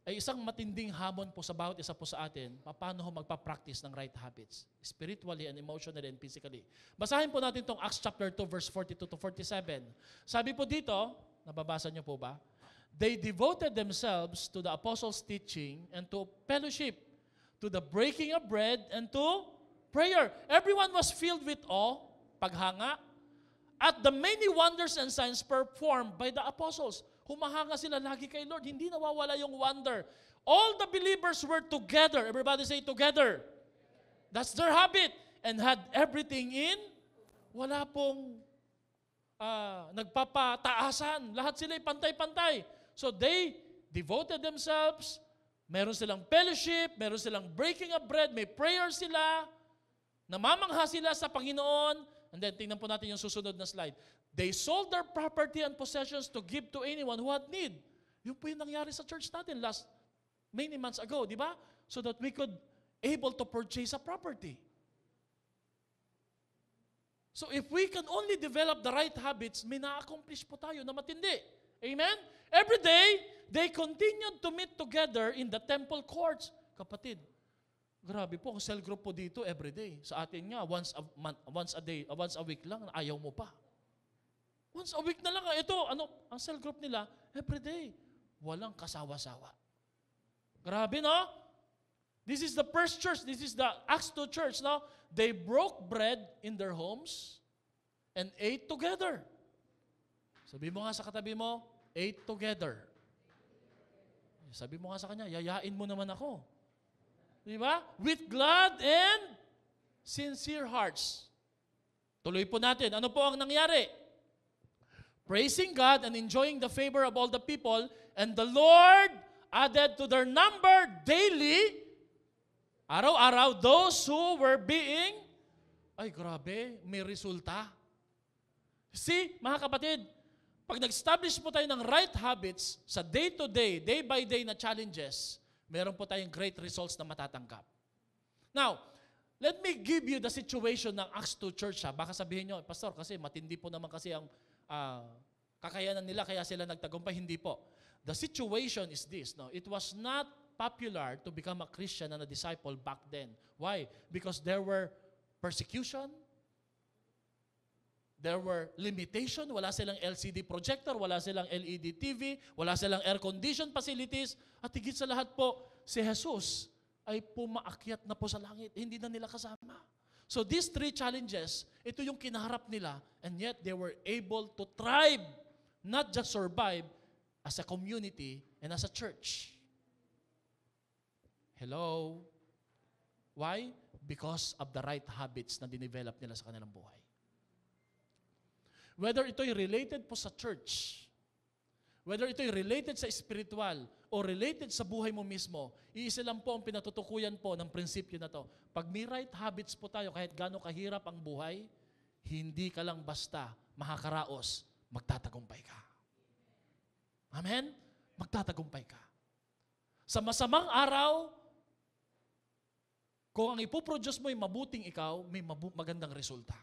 ay isang matinding hamon po sa bawat isa po sa atin, paano ho magpa-practice ng right habits, spiritually and emotionally and physically. Basahin po natin itong Acts chapter 2, verse 42 to 47. Sabi po dito, nababasa niyo po ba? They devoted themselves to the apostles' teaching and to fellowship, to the breaking of bread and to prayer. Everyone was filled with awe, paghanga, at the many wonders and signs performed by the apostles. Humahanga sila lagi kay Lord. Hindi nawawala yung wonder. All the believers were together. Everybody say together. That's their habit. And had everything in. Wala pong nagpapataasan. Lahat sila pantay-pantay. So they devoted themselves. Meron silang fellowship. Meron silang breaking of bread. May prayer sila. Namamangha sila sa Panginoon. And then tingnan po natin yung susunod na slide. They sold their property and possessions to give to anyone who had need. Yun po yung nangyari sa church natin many months ago, di ba? So that we could able to purchase a property. So if we can only develop the right habits, may na-accomplish po tayo na matindi. Amen? Every day, they continued to meet together in the temple courts. Kapatid, grabe po, cell group po dito every day. Sa atin nga, once a week lang, ayaw mo pa. Once a week na lang. Ito, ang cell group nila, every day. Walang kasawa-sawa. Grabe, no? This is the first church. This is the Acts 2 church, no? They broke bread in their homes and ate together. Sabi mo nga sa katabi mo, ate together. Sabi mo nga sa kanya, yayain mo naman ako. Di ba? With glad and sincere hearts. Tuloy po natin. Ano po ang nangyari? Praising God and enjoying the favor of all the people, and the Lord added to their number daily, araw-araw, those who were being, ay grabe, may resulta. See, mga kapatid, pag nag-establish po tayo ng right habits sa day-to-day, day-by-day na challenges, meron po tayong great results na matatanggap. Now, let me give you the situation ng Acts 2 Church. Baka sabihin nyo, Pastor, kasi matindi po naman kasi ang kakayanan nila kaya sila nagtagumpay. Hindi po. The situation is this. No? It was not popular to become a Christian and a disciple back then. Why? Because there were persecution, there were limitation, wala silang LCD projector, wala silang LED TV, wala silang air-conditioned facilities, at higit sa lahat po, si Jesus ay pumaakyat na po sa langit. Hindi na nila kasama. So these 3 challenges, ito yung kinaharap nila, and yet they were able to thrive, not just survive, as a community, and as a church. Hello? Why? Because of the right habits na dinevelop nila sa kanilang buhay. Whether ito'y related po sa church, whether ito'y related sa spiritual, o related sa buhay mo mismo, iisa lang po ang pinatutukuyan po ng prinsipyo na to. Pag may right habits po tayo, kahit gaano kahirap ang buhay, hindi ka lang basta makakaraos, magtatagumpay ka. Amen? Magtatagumpay ka. Sa masamang araw, kung ang ipoproduce mo ay mabuting ikaw, may magandang resulta.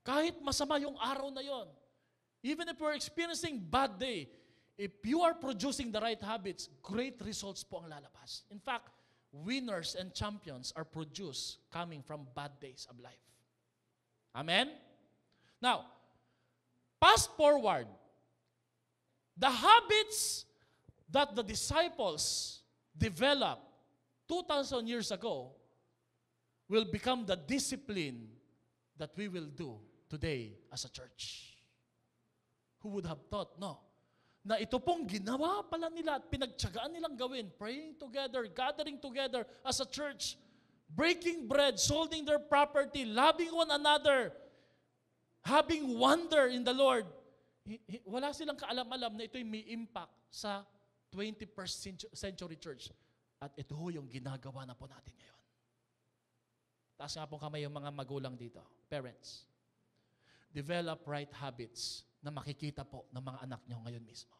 Kahit masama yung araw na yon, even if we're experiencing bad day, if you are producing the right habits, great results po ang lalabas. In fact, winners and champions are produced coming from bad days of life. Amen? Now, fast forward, the habits that the disciples developed 2,000 years ago will become the discipline that we will do today as a church. Who would have thought, no? Na ito pong ginawa pala nila at pinagtyagaan nilang gawin, praying together, gathering together as a church, breaking bread, solding their property, loving one another, having wonder in the Lord. Wala silang kaalam-alam na ito'y may impact sa 21st century church. At ito yung ginagawa na po natin ngayon. Taas nga po kamay yung mga magulang dito, parents. Develop right habits na makikita po ng mga anak nyo ngayon mismo.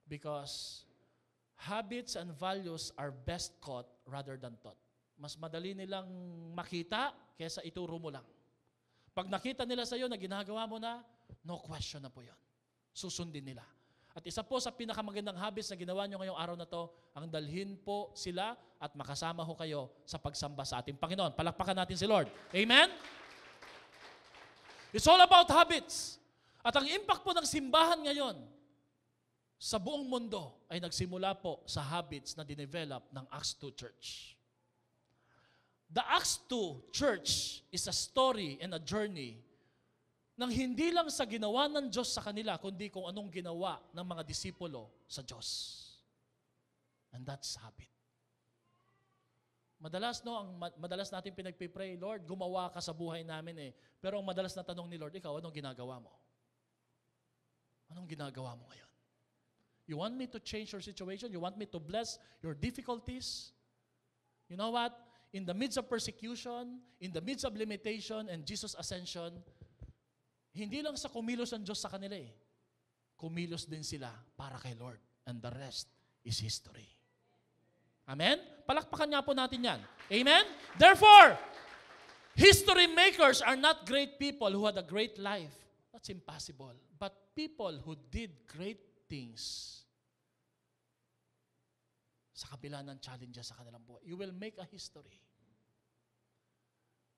Because habits and values are best caught rather than taught. Mas madali nilang makita kaysa ituro mo lang. Pag nakita nila sa iyo na ginagawa mo na, no question na po yun. Susundin nila. At isa po sa pinakamagandang habits na ginawa nyo ngayong araw na to, ang dalhin po sila at makasama ho kayo sa pagsamba sa ating Panginoon. Palakpakan natin si Lord. Amen? It's all about habits. At ang impact po ng simbahan ngayon sa buong mundo ay nagsimula po sa habits na dinevelop ng Acts 2 Church. The Acts 2 Church is a story and a journey nang hindi lang sa ginawa ng Diyos sa kanila, kundi kung anong ginawa ng mga disipulo sa Diyos. And that's habit. Madalas natin pinagpipray, Lord, gumawa ka sa buhay namin eh. Pero ang madalas na tanong ni Lord, ikaw, anong ginagawa mo? Anong ginagawa mo ngayon? You want me to change your situation? You want me to bless your difficulties? You know what? In the midst of persecution, in the midst of limitation, and Jesus' ascension, hindi lang sa kumilos ang Diyos sa kanila eh. Kumilos din sila para kay Lord. And the rest is history. Amen? Palakpakan nga po natin yan. Amen? Therefore, history makers are not great people who had a great life. That's impossible. But people who did great things sa kabila ng challenges sa kanilang buhay. You will make a history.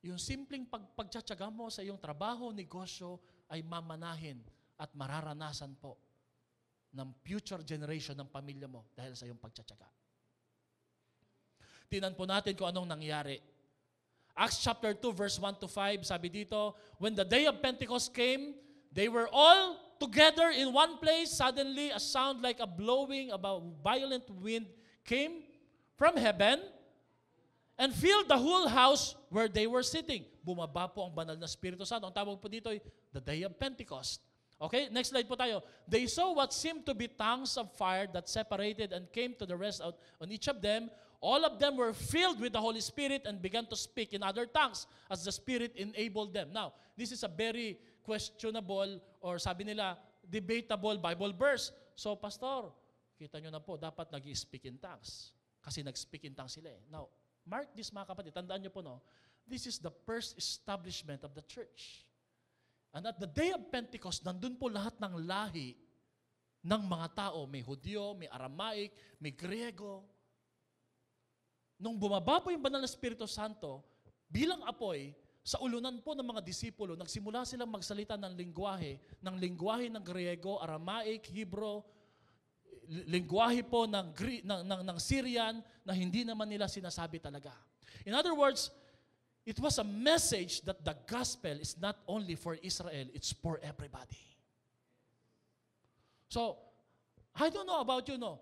Yung simpleng pagtsatsaga mo sa iyong trabaho, negosyo, ay mamanahin at mararanasan po ng future generation ng pamilya mo dahil sa iyong pagtsatsaga. Tingnan po natin kung anong nangyari. Acts chapter 2 verse 1 to 5, sabi dito, when the day of Pentecost came, they were all together in one place. Suddenly, a sound like a blowing of a violent wind came from heaven and filled the whole house where they were sitting. Bumaba po ang banal na Espiritu Santo. Ang tawag po dito ay the day of Pentecost. Okay, next slide po tayo. They saw what seemed to be tongues of fire that separated and came to the rest out on each of them. All of them were filled with the Holy Spirit and began to speak in other tongues as the Spirit enabled them. Now, this is a very questionable or sabi nila, debatable Bible verse. So, Pastor, kita nyo na po, dapat nag-speak in tongues. Kasi nag-speak in tongues sila eh. Now, mark this mga kapatid, tandaan nyo po no, this is the first establishment of the church. And at the day of Pentecost, nandun po lahat ng lahi ng mga tao. May Hudyo, may Aramaic, may Griego. Nung bumaba po yung banal na Espiritu Santo, bilang apoy, sa ulunan po ng mga disipulo, nagsimula silang magsalita ng lingwahe ng Griego, Aramaic, Hebrew, lingwahe po ng Syrian na hindi naman nila sinasabi talaga. In other words, it was a message that the gospel is not only for Israel, it's for everybody. So, I don't know about you, no?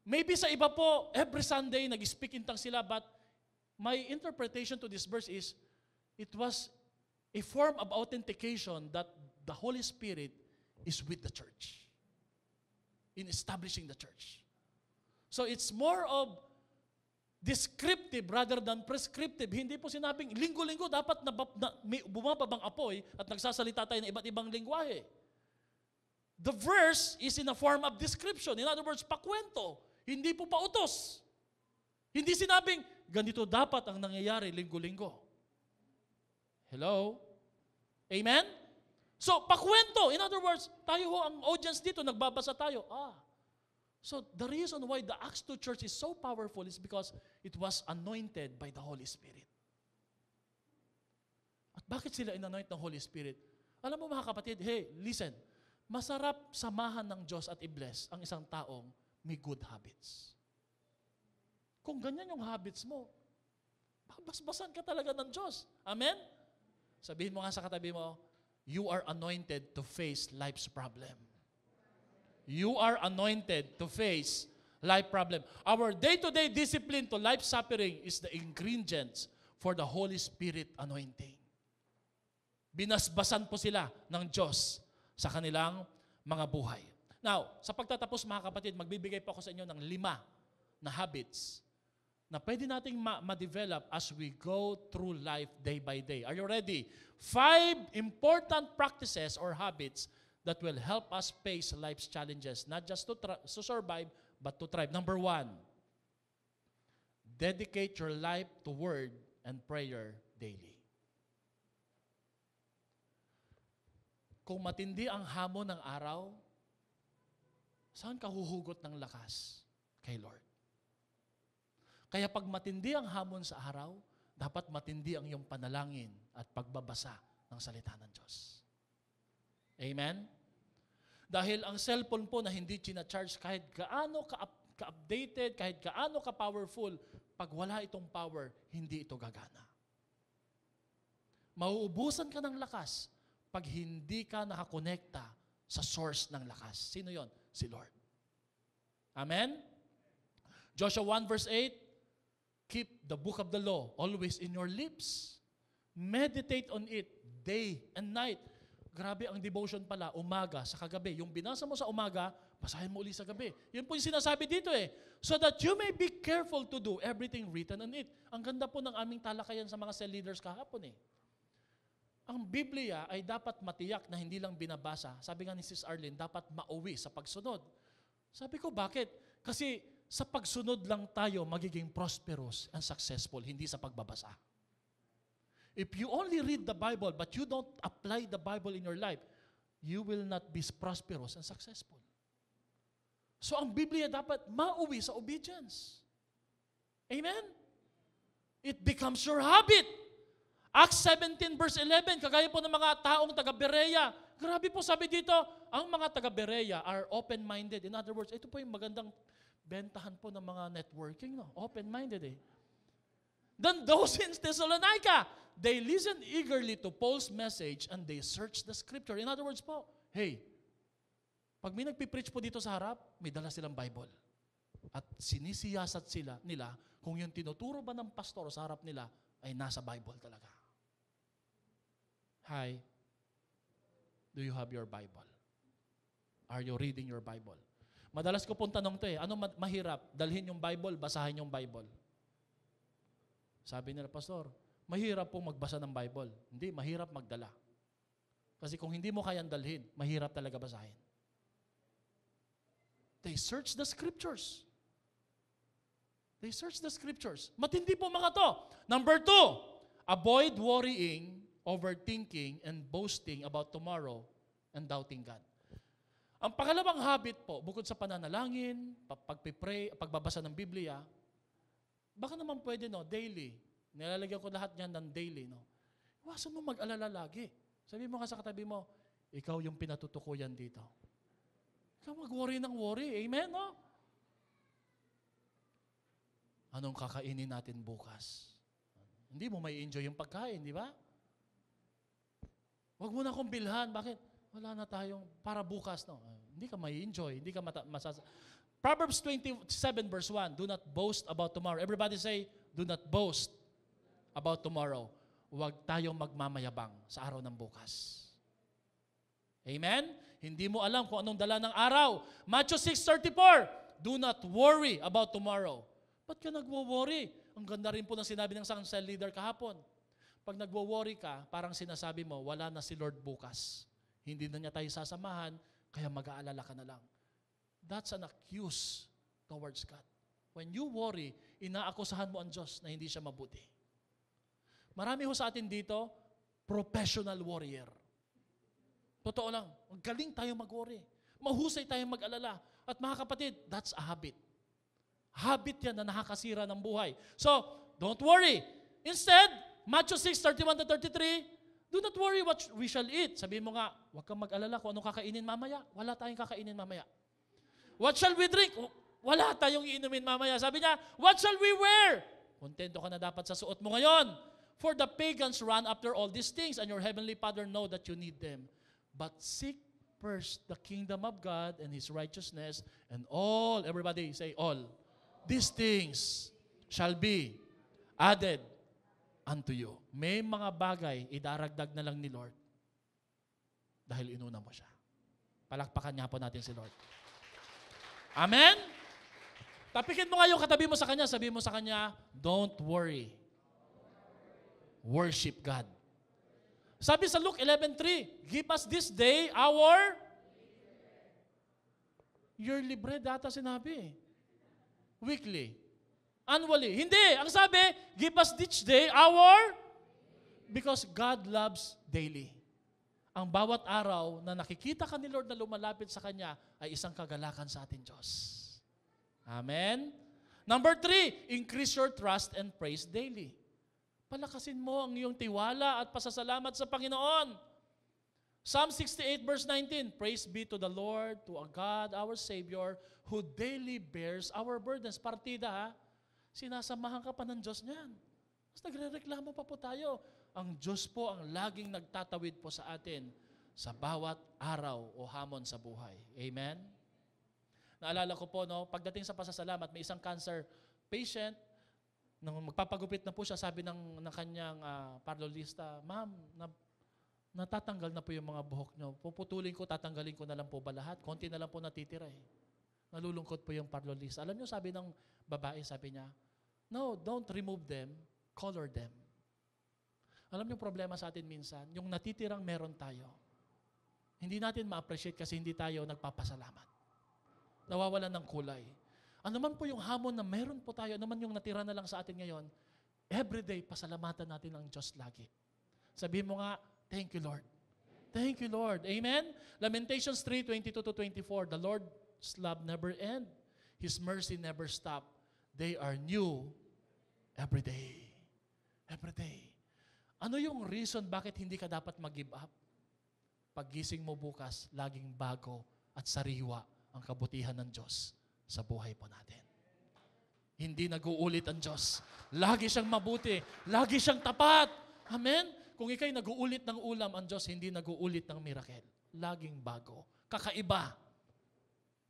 Maybe sa iba po, every Sunday, nag-speak in tongues sila, but my interpretation to this verse is, it was a form of authentication that the Holy Spirit is with the church in establishing the church. So it's more of descriptive rather than prescriptive. Hindi po sinabing, linggo-linggo dapat may bumababang apoy at nagsasalita tayo ng iba't ibang lingwahe. The verse is in a form of description. In other words, pakwento. Hindi po pautos. Hindi sinabing, ganito dapat ang nangyayari linggo-linggo. Hello? Amen? So, pakwento. In other words, tayo ho, ang audience dito, nagbabasa tayo. So, the reason why the Acts 2 Church is so powerful is because it was anointed by the Holy Spirit. At bakit sila in-anoint ng Holy Spirit? Alam mo mga kapatid, hey, listen, masarap samahan ng Diyos at i-bless ang isang taong may good habits. Kung ganyan yung habits mo, babasbasan ka talaga ng Diyos. Amen? Sabihin mo nga sa katabi mo, you are anointed to face life's problem. You are anointed to face life problem. Our day-to-day discipline to life suffering is the ingredients for the Holy Spirit anointing. Binasbasan po sila ng Diyos sa kanilang mga buhay. Now, sa pagtatapos mga kapatid, magbibigay po ako sa inyo ng 5 na habits na pwede nating ma-develop as we go through life day by day. Are you ready? 5 important practices or habits that will help us face life's challenges, not just to survive, but to thrive. Number 1, dedicate your life to word and prayer daily. Kung matindi ang hamon ng araw, saan ka huhugot ng lakas? Kay Lord. Kaya pag matindi ang hamon sa araw, dapat matindi ang iyong panalangin at pagbabasa ng salita ng Diyos. Amen? Dahil ang cellphone po na hindi charge kahit gaano ka-updated, kahit gaano ka-powerful, pag wala itong power, hindi ito gagana. Mauubusan ka ng lakas pag hindi ka nakakonekta sa source ng lakas. Sino yon? Si Lord. Amen? Joshua 1 verse 8, keep the book of the law always in your lips. Meditate on it day and night. Grabe ang devotion pala, umaga sa kagabi. Yung binasa mo sa umaga, basahin mo uli sa gabi. Yun po yung sinasabi dito eh. So that you may be careful to do everything written on it. Ang ganda po ng aming talakayan sa mga cell leaders kahapon eh. Ang Biblia ay dapat matiyak na hindi lang binabasa. Sabi nga ni Sis Arlene, dapat mauwi sa pagsunod. Sabi ko, bakit? Kasi sa pagsunod lang tayo magiging prosperous and successful, hindi sa pagbabasa. If you only read the Bible but you don't apply the Bible in your life, you will not be prosperous and successful. So ang Biblia dapat mauwi sa obedience. Amen? It becomes your habit. Acts 17 verse 11, kagaya po ng mga taong taga-Berea. Grabe po sabi dito, ang mga taga-Berea are open-minded. In other words, ito po yung magandang bentahan po ng mga networking. No? Open-minded eh. Then those in Thessalonica, they listened eagerly to Paul's message and they searched the scripture. In other words po, hey, pag may nagpipreach po dito sa harap, may dala silang Bible. At sinisiyasat nila kung yung tinuturo ba ng pastor sa harap nila ay nasa Bible talaga. Hi, do you have your Bible? Are you reading your Bible? Madalas ko pong tanong to eh, ano mahirap? Dalhin yung Bible, basahin yung Bible. Sabi nila, Pastor, mahirap pong magbasa ng Bible. Hindi, mahirap magdala. Kasi kung hindi mo kayang dalhin, mahirap talaga basahin. They search the scriptures. They search the scriptures. Matindi po mga to. Number 2, avoid worrying, overthinking, and boasting about tomorrow and doubting God. Ang pangalawang habit po, bukod sa pananalangin, pagpipray, pagbabasa ng Biblia, baka naman pwede, no, daily. Nilalagyan ko lahat niyan ng daily, no. Iwasan mo mag-alala lagi. Sabi mo nga sa katabi mo, ikaw yung pinatutukuyan dito. Ikaw mag-worry ng worry. Amen, no? Anong kakainin natin bukas? Hindi mo may enjoy yung pagkain, di ba? Huwag mo na akong bilhan. Bakit? Wala na tayong para bukas, no? Hindi ka may enjoy, hindi ka Proverbs 27 verse 1, do not boast about tomorrow. Everybody say, do not boast about tomorrow. Huwag tayong magmamayabang sa araw ng bukas. Amen? Hindi mo alam kung anong dala ng araw. Matthew 6:34, do not worry about tomorrow. Ba't ka nagwo-worry? Ang ganda rin po ng sinabi ng isang cell leader kahapon. Pag nagwo-worry ka, parang sinasabi mo, wala na si Lord bukas. Hindi na niya tayo sasamahan, kaya mag-aalala ka na lang. That's an accuse towards God. When you worry, inaakusahan mo ang Diyos na hindi siya mabuti. Marami ho sa atin dito, professional warrior. Totoo lang, galing tayo mag-worry. Mahusay tayong mag-alala. At mga kapatid, that's a habit. Habit yan na nakakasira ng buhay. So, don't worry. Instead, Matthew 6:31-33, do not worry what we shall eat. Sabihin mo nga, huwag kang mag-alala kung anong kakainin mamaya. Wala tayong kakainin mamaya. What shall we drink? Wala tayong iinumin mamaya. Sabi niya, what shall we wear? Kontento ka na dapat sa suot mo ngayon. For the pagans run after all these things, and your heavenly Father know that you need them. But seek first the kingdom of God and His righteousness, and all, everybody say all, these things shall be added unto you. May mga bagay, idaragdag na lang ni Lord dahil inuna mo siya. Palakpakan niya po natin si Lord. Amen? Tapikin mo nga yung katabi mo sa Kanya, sabihin mo sa Kanya, don't worry. Worship God. Sabi sa Luke 11:3, give us this day our yearly bread data sinabi. Weekly. Annually. Hindi. Ang sabi, give us this day our, because God loves daily. Ang bawat araw na nakikita ka ni Lord na lumalapit sa Kanya ay isang kagalakan sa ating Diyos. Amen? Number 3, increase your trust and praise daily. Palakasin mo ang iyong tiwala at pasasalamat sa Panginoon. Psalm 68 verse 19, praise be to the Lord, to our God, our Savior, who daily bears our burdens. Partida ha? Sinasamahan ka pa ng Diyos niyan. Mas nagre-reklamo pa po tayo. Ang Diyos po ang laging nagtatawid po sa atin sa bawat araw o hamon sa buhay. Amen? Naalala ko po, no, pagdating sa pasasalamat, may isang cancer patient, nung magpapagupit na po siya, sabi ng kanyang parlolista, ma'am, natatanggal na po yung mga buhok niyo. Puputulin ko, tatanggalin ko na lang po ba lahat? Konti na lang po natitira eh. Nalulungkot po yung parlolista. Alam niyo, sabi ng babae, sabi niya, no, don't remove them, color them. Alam niyo, problema sa atin minsan, yung natitirang meron tayo, hindi natin ma-appreciate kasi hindi tayo nagpapasalamat. Nawawalan ng kulay. Ano man po yung hamon na meron po tayo, ano man yung natira na lang sa atin ngayon, everyday, pasalamatan natin ang Diyos lagi. Sabihin mo nga, thank you, Lord. Thank you, Lord. Amen? Lamentations 3:22-24, the Lord's love never end. His mercy never stop. They are new every day. Every day. Ano yung reason bakit hindi ka dapat mag-give up? Paggising mo bukas, laging bago at sariwa ang kabutihan ng Diyos sa buhay po natin. Hindi nag-uulit ang Diyos. Lagi siyang mabuti. Lagi siyang tapat. Amen? Kung ikay nag-uulit ng ulam, ang Diyos hindi nag-uulit ng miracle. Laging bago. Kakaiba.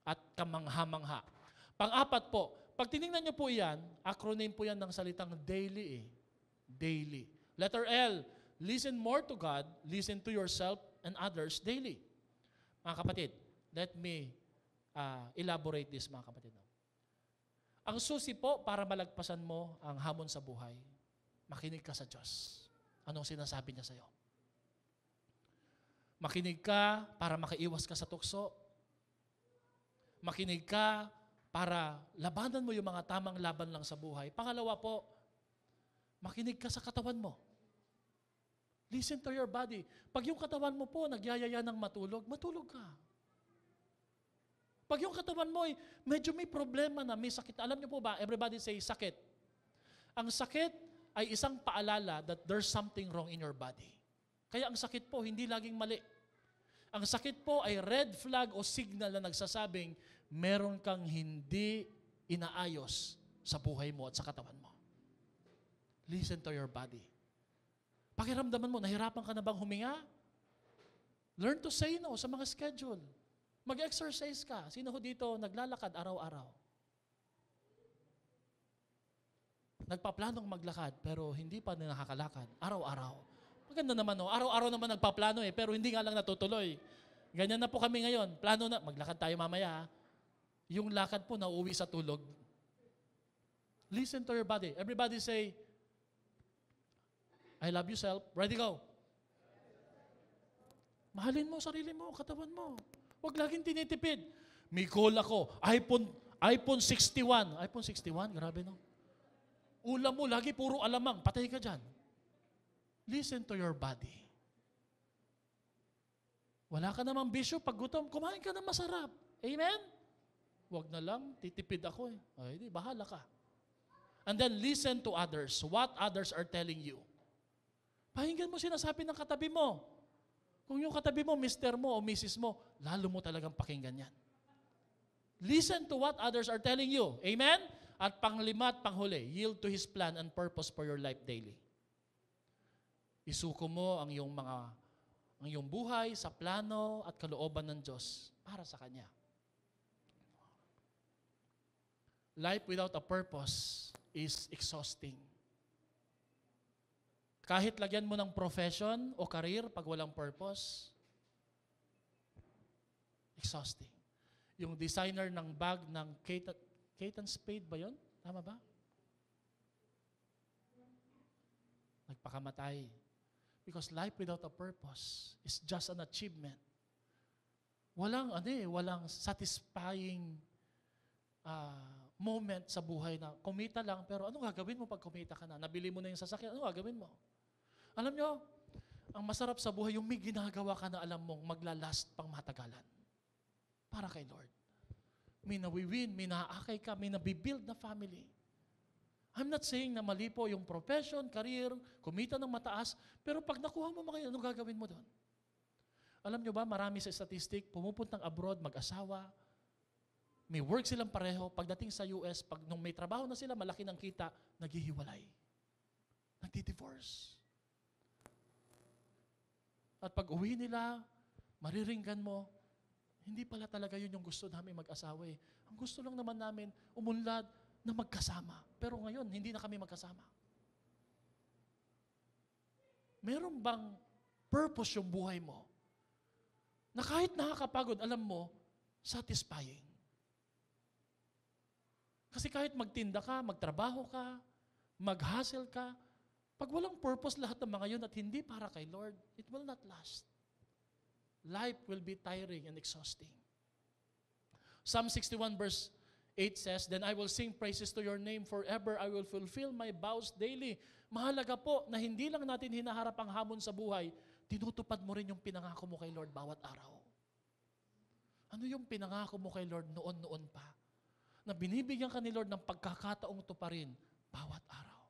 At kamangha-mangha. Pang-apat po, pag tinignan niyo po yan, acronym po yan ng salitang daily eh. Daily. Letter L, listen more to God, listen to yourself and others daily. Mga kapatid, let me elaborate this, mga kapatid. Ang susi po para malagpasan mo ang hamon sa buhay, makinig ka sa Diyos. Anong sinasabi niya sa'yo? Makinig ka para makaiwas ka sa tukso. Makinig ka para labanan mo yung mga tamang laban lang sa buhay. Pangalawa po, makinig ka sa katawan mo. Listen to your body. Pag yung katawan mo po nagyayaya ng matulog, matulog ka. Pag yung katawan mo ay medyo may problema na, may sakit. Alam niyo po ba, everybody say sakit. Ang sakit ay isang paalala that there's something wrong in your body. Kaya ang sakit po, hindi laging mali. Ang sakit po ay red flag o signal na nagsasabing meron kang hindi inaayos sa buhay mo at sa katawan mo. Listen to your body. Pakiramdaman mo, nahirapan ka na bang huminga? Learn to say no sa mga schedule. Mag-exercise ka. Sino ho dito naglalakad araw-araw? Nagpaplanong maglakad pero hindi pa nakakalakad. Araw-araw. Maganda naman no. Araw-araw naman nagpaplano pero hindi nga lang natutuloy. Ganyan na po kami ngayon. Plano na, maglakad tayo mamaya. Yung lakad po nauuwi sa tulog. Listen to your body. Everybody say, I love you, self. Ready, go. Mahalin mo sarili mo, katawan mo. Huwag laging tinitipid. May call ako, iPhone 61. iPhone 61, grabe no. Ulam mo, lagi puro alamang. Patay ka dyan. Listen to your body. Wala ka namang bisyo pag gutom, kumain ka na masarap. Amen? Huwag na lang, titipid ako eh. Ay, di, bahala ka. And then listen to others. What others are telling you. Pakinggan mo sinasabi ng katabi mo. Kung yung katabi mo, mister mo o misis mo, lalo mo talagang pakinggan yan. Listen to what others are telling you. Amen? At panglima at panghuli, yield to His plan and purpose for your life daily. Isuko mo ang iyong buhay sa plano at kalooban ng Diyos para sa Kanya. Life without a purpose is exhausting. Kahit lagyan mo ng profession o career pag walang purpose, exhausting. Yung designer ng bag ng Kate and Spade ba yun? Tama ba? Nagpakamatay. Because life without a purpose is just an achievement. Walang satisfying moment sa buhay na kumita lang, pero ano gagawin mo pag kumita ka na? Nabili mo na yung sasakyan, ano gagawin mo? Alam nyo, ang masarap sa buhay, yung may ginagawa ka na alam mong maglalast pang matagalan. Para kay Lord. May nawiwin, may naaakay ka, may nabibuild na family. I'm not saying na mali po yung profession, career, kumita ng mataas, pero pag nakuha mo mga ano gagawin mo doon? Alam nyo ba, marami sa statistic, pumupuntang abroad, mag-asawa, may work silang pareho, pagdating sa US, nung may trabaho na sila, malaki ng kita, naghihiwalay. Nagdi-divorce. At pag uwi nila, mariringgan mo, hindi pala talaga yun yung gusto namin mag-asawa eh. Ang gusto lang naman namin, umunlad na magkasama. Pero ngayon, hindi na kami magkasama. Meron bang purpose yung buhay mo? Na kahit nakakapagod, alam mo, satisfying. Kasi kahit magtinda ka, magtrabaho ka, mag-hustle ka, pag walang purpose lahat ng mga yun at hindi para kay Lord, it will not last. Life will be tiring and exhausting. Psalm 61 verse 8 says, Then I will sing praises to your name forever. I will fulfill my vows daily. Mahalaga po na hindi lang natin hinaharap ang hamon sa buhay, tinutupad mo rin yung pinangako mo kay Lord bawat araw. Ano yung pinangako mo kay Lord noon pa? Na binibigyan ka ni Lord ng pagkakataong tuparin bawat araw.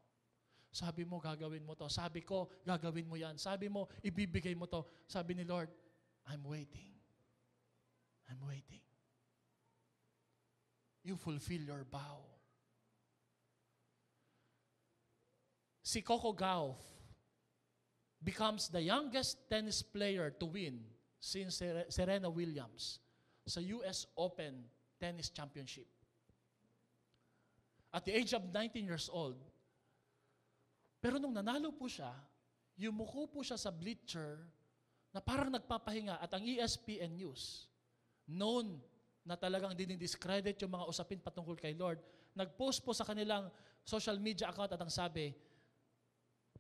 Sabi mo, gagawin mo to. Sabi ko, gagawin mo yan. Sabi mo, ibibigay mo to. Sabi ni Lord, I'm waiting. I'm waiting. You fulfill your vow. Si Coco Gauff becomes the youngest tennis player to win since Serena Williams sa US Open Tennis Championship. At the age of 19 years old, pero nung nanalo po siya, yumuko po siya sa bleacher na parang nagpapahinga at ang ESPN News, known na talagang dinidiscredit yung mga usapin patungkol kay Lord, nag-post po sa kanilang social media account at ang sabi,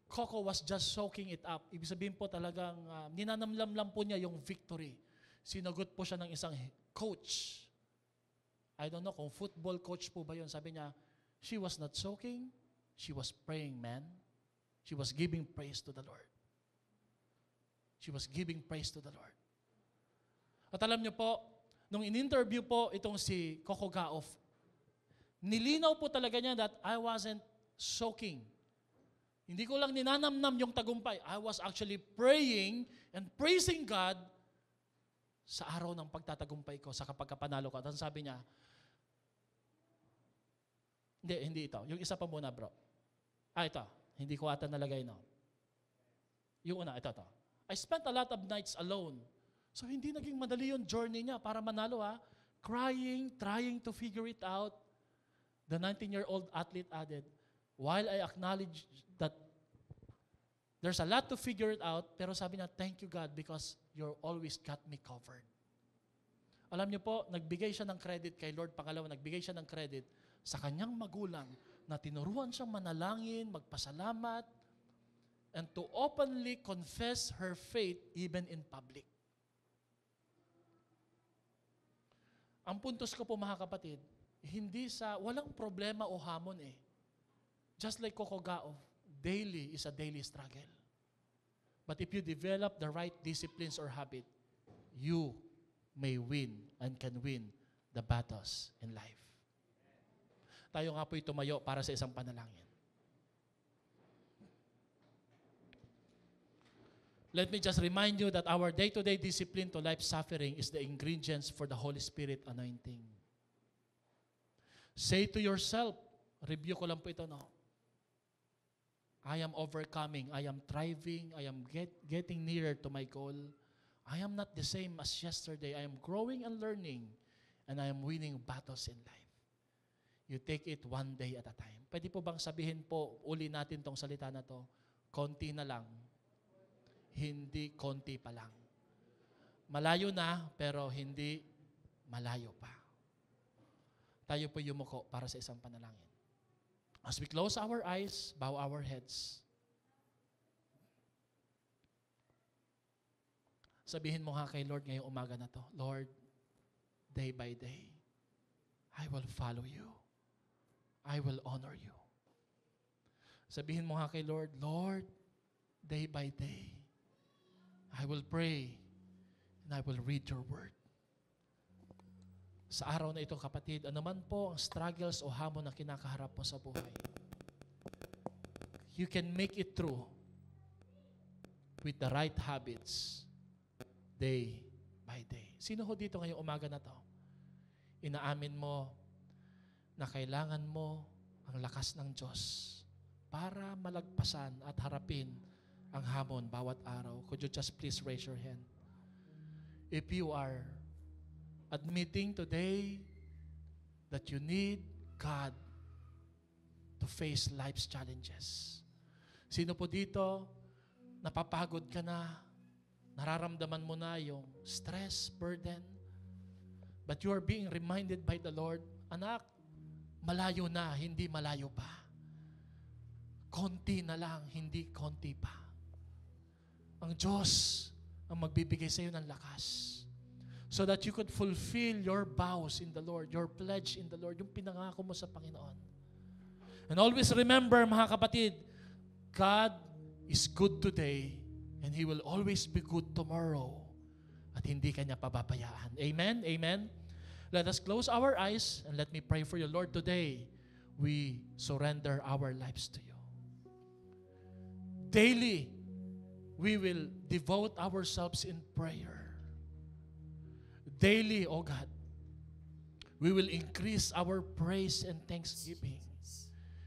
Coco was just soaking it up. Ibig sabihin po talagang ninanamlam lang po niya yung victory. Sinagot po siya ng isang coach. I don't know kung football coach po ba yun. Sabi niya, she was not soaking, she was praying, man. She was giving praise to the Lord. She was giving praise to the Lord. At alam niyo po, nung in-interview po itong si Coco Gauff, nilinaw po talaga niya that I wasn't soaking. Hindi ko lang ninanamnam yung tagumpay. I was actually praying and praising God sa araw ng pagtatagumpay ko, sa kapagkapanalo ko. At ang sabi niya, hindi ito. Yung isa pa muna, bro. Ito. Hindi ko ata nalagay, no? Yung una, ito. I spent a lot of nights alone, So hindi naging madali yung journey niya para manalo Crying, trying to figure it out. The 19-year-old athlete added, while I acknowledge that there's a lot to figure it out, pero sabi niya, thank you God because you always got me covered. Alam niyo po, nagbigay siya ng credit kay Lord. Pangalawa, nagbigay siya ng credit sa kanyang magulang na tinuruan siyang manalangin, magpasalamat, and to openly confess her faith even in public. Ang puntos ko po mga kapatid, walang problema o hamon Just like Coco Gauff, daily is a daily struggle. But if you develop the right disciplines or habit, you may win and can win the battles in life. Tayo nga po'y tumayo para sa isang panalangin. Let me just remind you that our day-to-day discipline to life suffering is the ingredients for the Holy Spirit anointing. Say to yourself, review ko lang po ito, I am overcoming, I am thriving, I am getting nearer to my goal. I am not the same as yesterday. I am growing and learning, and I am winning battles in life. You take it one day at a time. Pwede po bang sabihin po, uli natin tong salita na to, konti na lang. Hindi konti pa lang. Malayo na, pero hindi malayo pa. Tayo po yumuko para sa isang panalangin. As we close our eyes, bow our heads. Sabihin mo kay Lord ngayong umaga na to, Lord, day by day, I will follow you. I will honor you. Sabihin mo kay Lord, Lord, day by day, I will pray and I will read your word. Sa araw na ito, kapatid, anuman po ang struggles o hamon na kinakaharap mo sa buhay, you can make it through with the right habits day by day. Sino ho dito ngayong umaga na to? Inaamin mo na kailangan mo ang lakas ng Diyos para malagpasan at harapin ang hamon bawat araw. Could you just please raise your hand? If you are admitting today that you need God to face life's challenges. Sino po dito, napapagod ka na, nararamdaman mo na yung stress, burden, but you are being reminded by the Lord, anak, malayo na, hindi malayo pa. Konti na lang, hindi konti pa. Ang Diyos ang magbibigay sa iyo ng lakas so that you could fulfill your vows in the Lord, your pledge in the Lord, yung pinangako mo sa Panginoon. And always remember, mga kapatid, God is good today and He will always be good tomorrow at hindi Kanya pababayaan. Amen? Amen? Let us close our eyes and let me pray for you. Lord, today, we surrender our lives to you. Daily, we will devote ourselves in prayer. Daily, oh God, we will increase our praise and thanksgiving.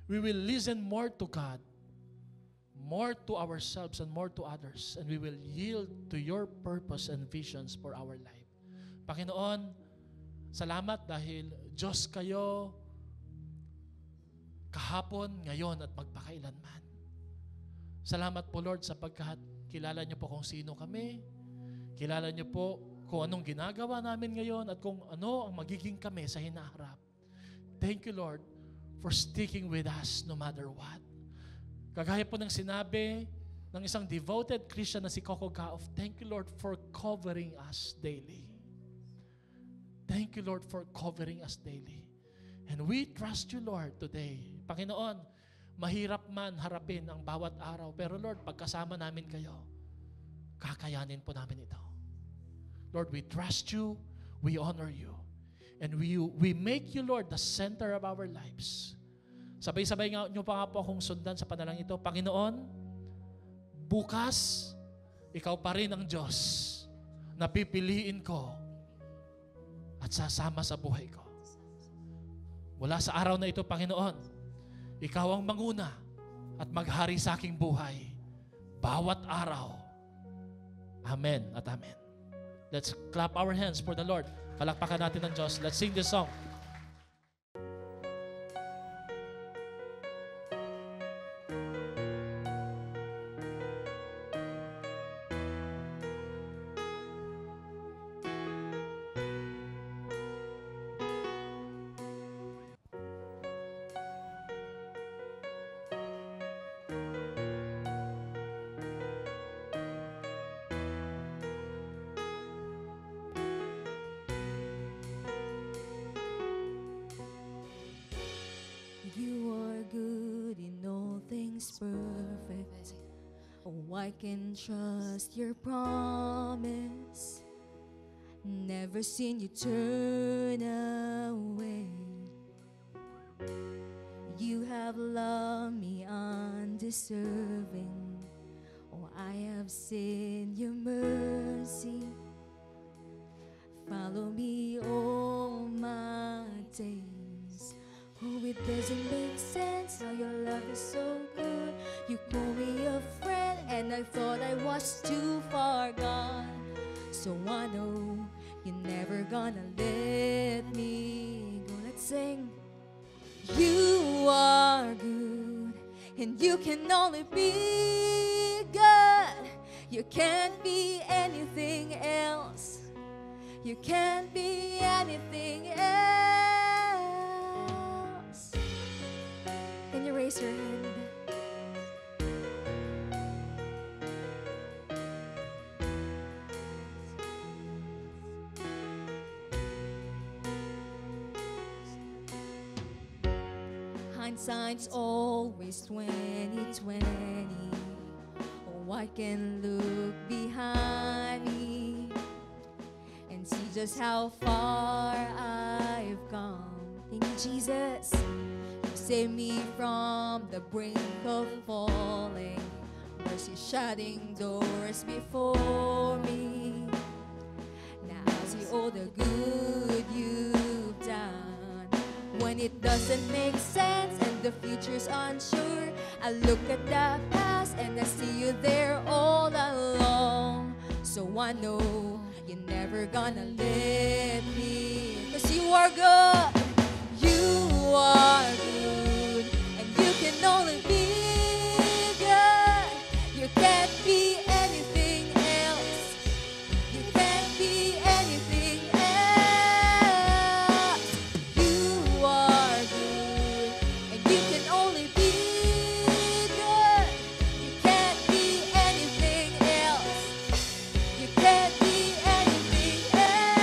We will listen more to God, more to ourselves and more to others, and we will yield to your purpose and visions for our life. Panginoon, salamat dahil Diyos kayo kahapon, ngayon at magpakailanman. Salamat po Lord sapagkat kilala niyo po kung sino kami, kilala niyo po kung anong ginagawa namin ngayon at kung ano ang magiging kami sa hinaharap. Thank you Lord for sticking with us no matter what. Kagaya po ng sinabi ng isang devoted Christian na si Coco Gauff, thank you Lord for covering us daily. Thank you Lord for covering us daily. And we trust you Lord today. Panginoon, mahirap man harapin ang bawat araw, pero Lord, pagkasama namin kayo, kakayanin po namin ito. Lord, we trust you, we honor you, and we make you, Lord, the center of our lives. Sabay-sabay nga nyo pa nga po akong sundan sa panalangin ito. Panginoon, bukas, ikaw pa rin ang Diyos na pipiliin ko at sasama sa buhay ko. Mula sa araw na ito, Panginoon, ikaw ang manguna at maghari sa aking buhay bawat araw. Amen at amen. Let's clap our hands for the Lord. Palakpakan natin ng Diyos. Let's sing this song. You are good in all things perfect. Oh, I can trust your promise. Never seen you turn away. You have loved me undeserving. Oh, I have seen your mercy. Follow me all my days. Oh, it doesn't make sense how your love is so good. You call me a friend and I thought I was too far gone. So I know you're never gonna let me go. Let's sing. You are good and you can only be good. You can't be anything else. You can't be anything else. Can you raise your hand? Hindsight's always 20/20. Oh, I can look behind me and see just how far I've come. Thank you, Jesus. You saved me from the brink of falling. Mercy shutting doors before me. Now I see all the good you've done. When it doesn't make sense and the future's unsure, I look at the past and I see you there all along. So I know you're never gonna let me, 'cause you are good. You are good and you can only be good. You can't be anything else. You can't be anything else. You are good and you can only be good. You can't be anything else. You can't be anything else.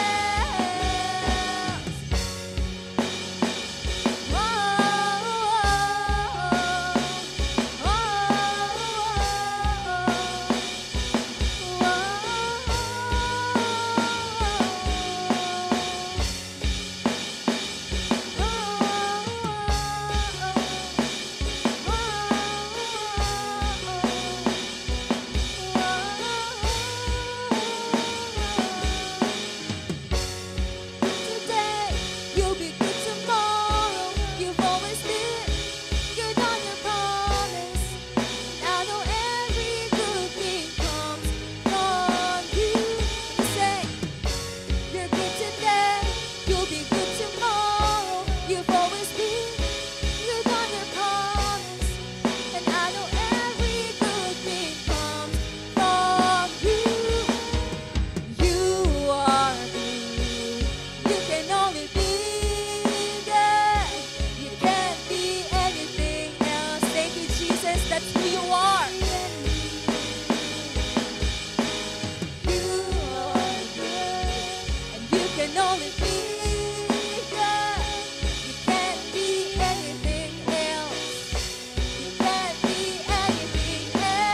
Today, you'll be good tomorrow. You've always been good on your promise. I know every good thing comes from you. Say, you're good today. You'll be good tomorrow. You've always been good on your promise. And I know every good thing comes from you. You are good. You can only be good. You can't be anything else. Thank you, Jesus. That's who you are. You are good. And you can only be good. You can't be anything else. You can't be anything else.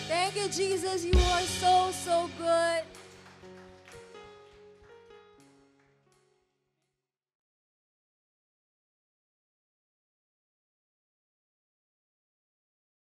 Thank you, Jesus. You are so, so good.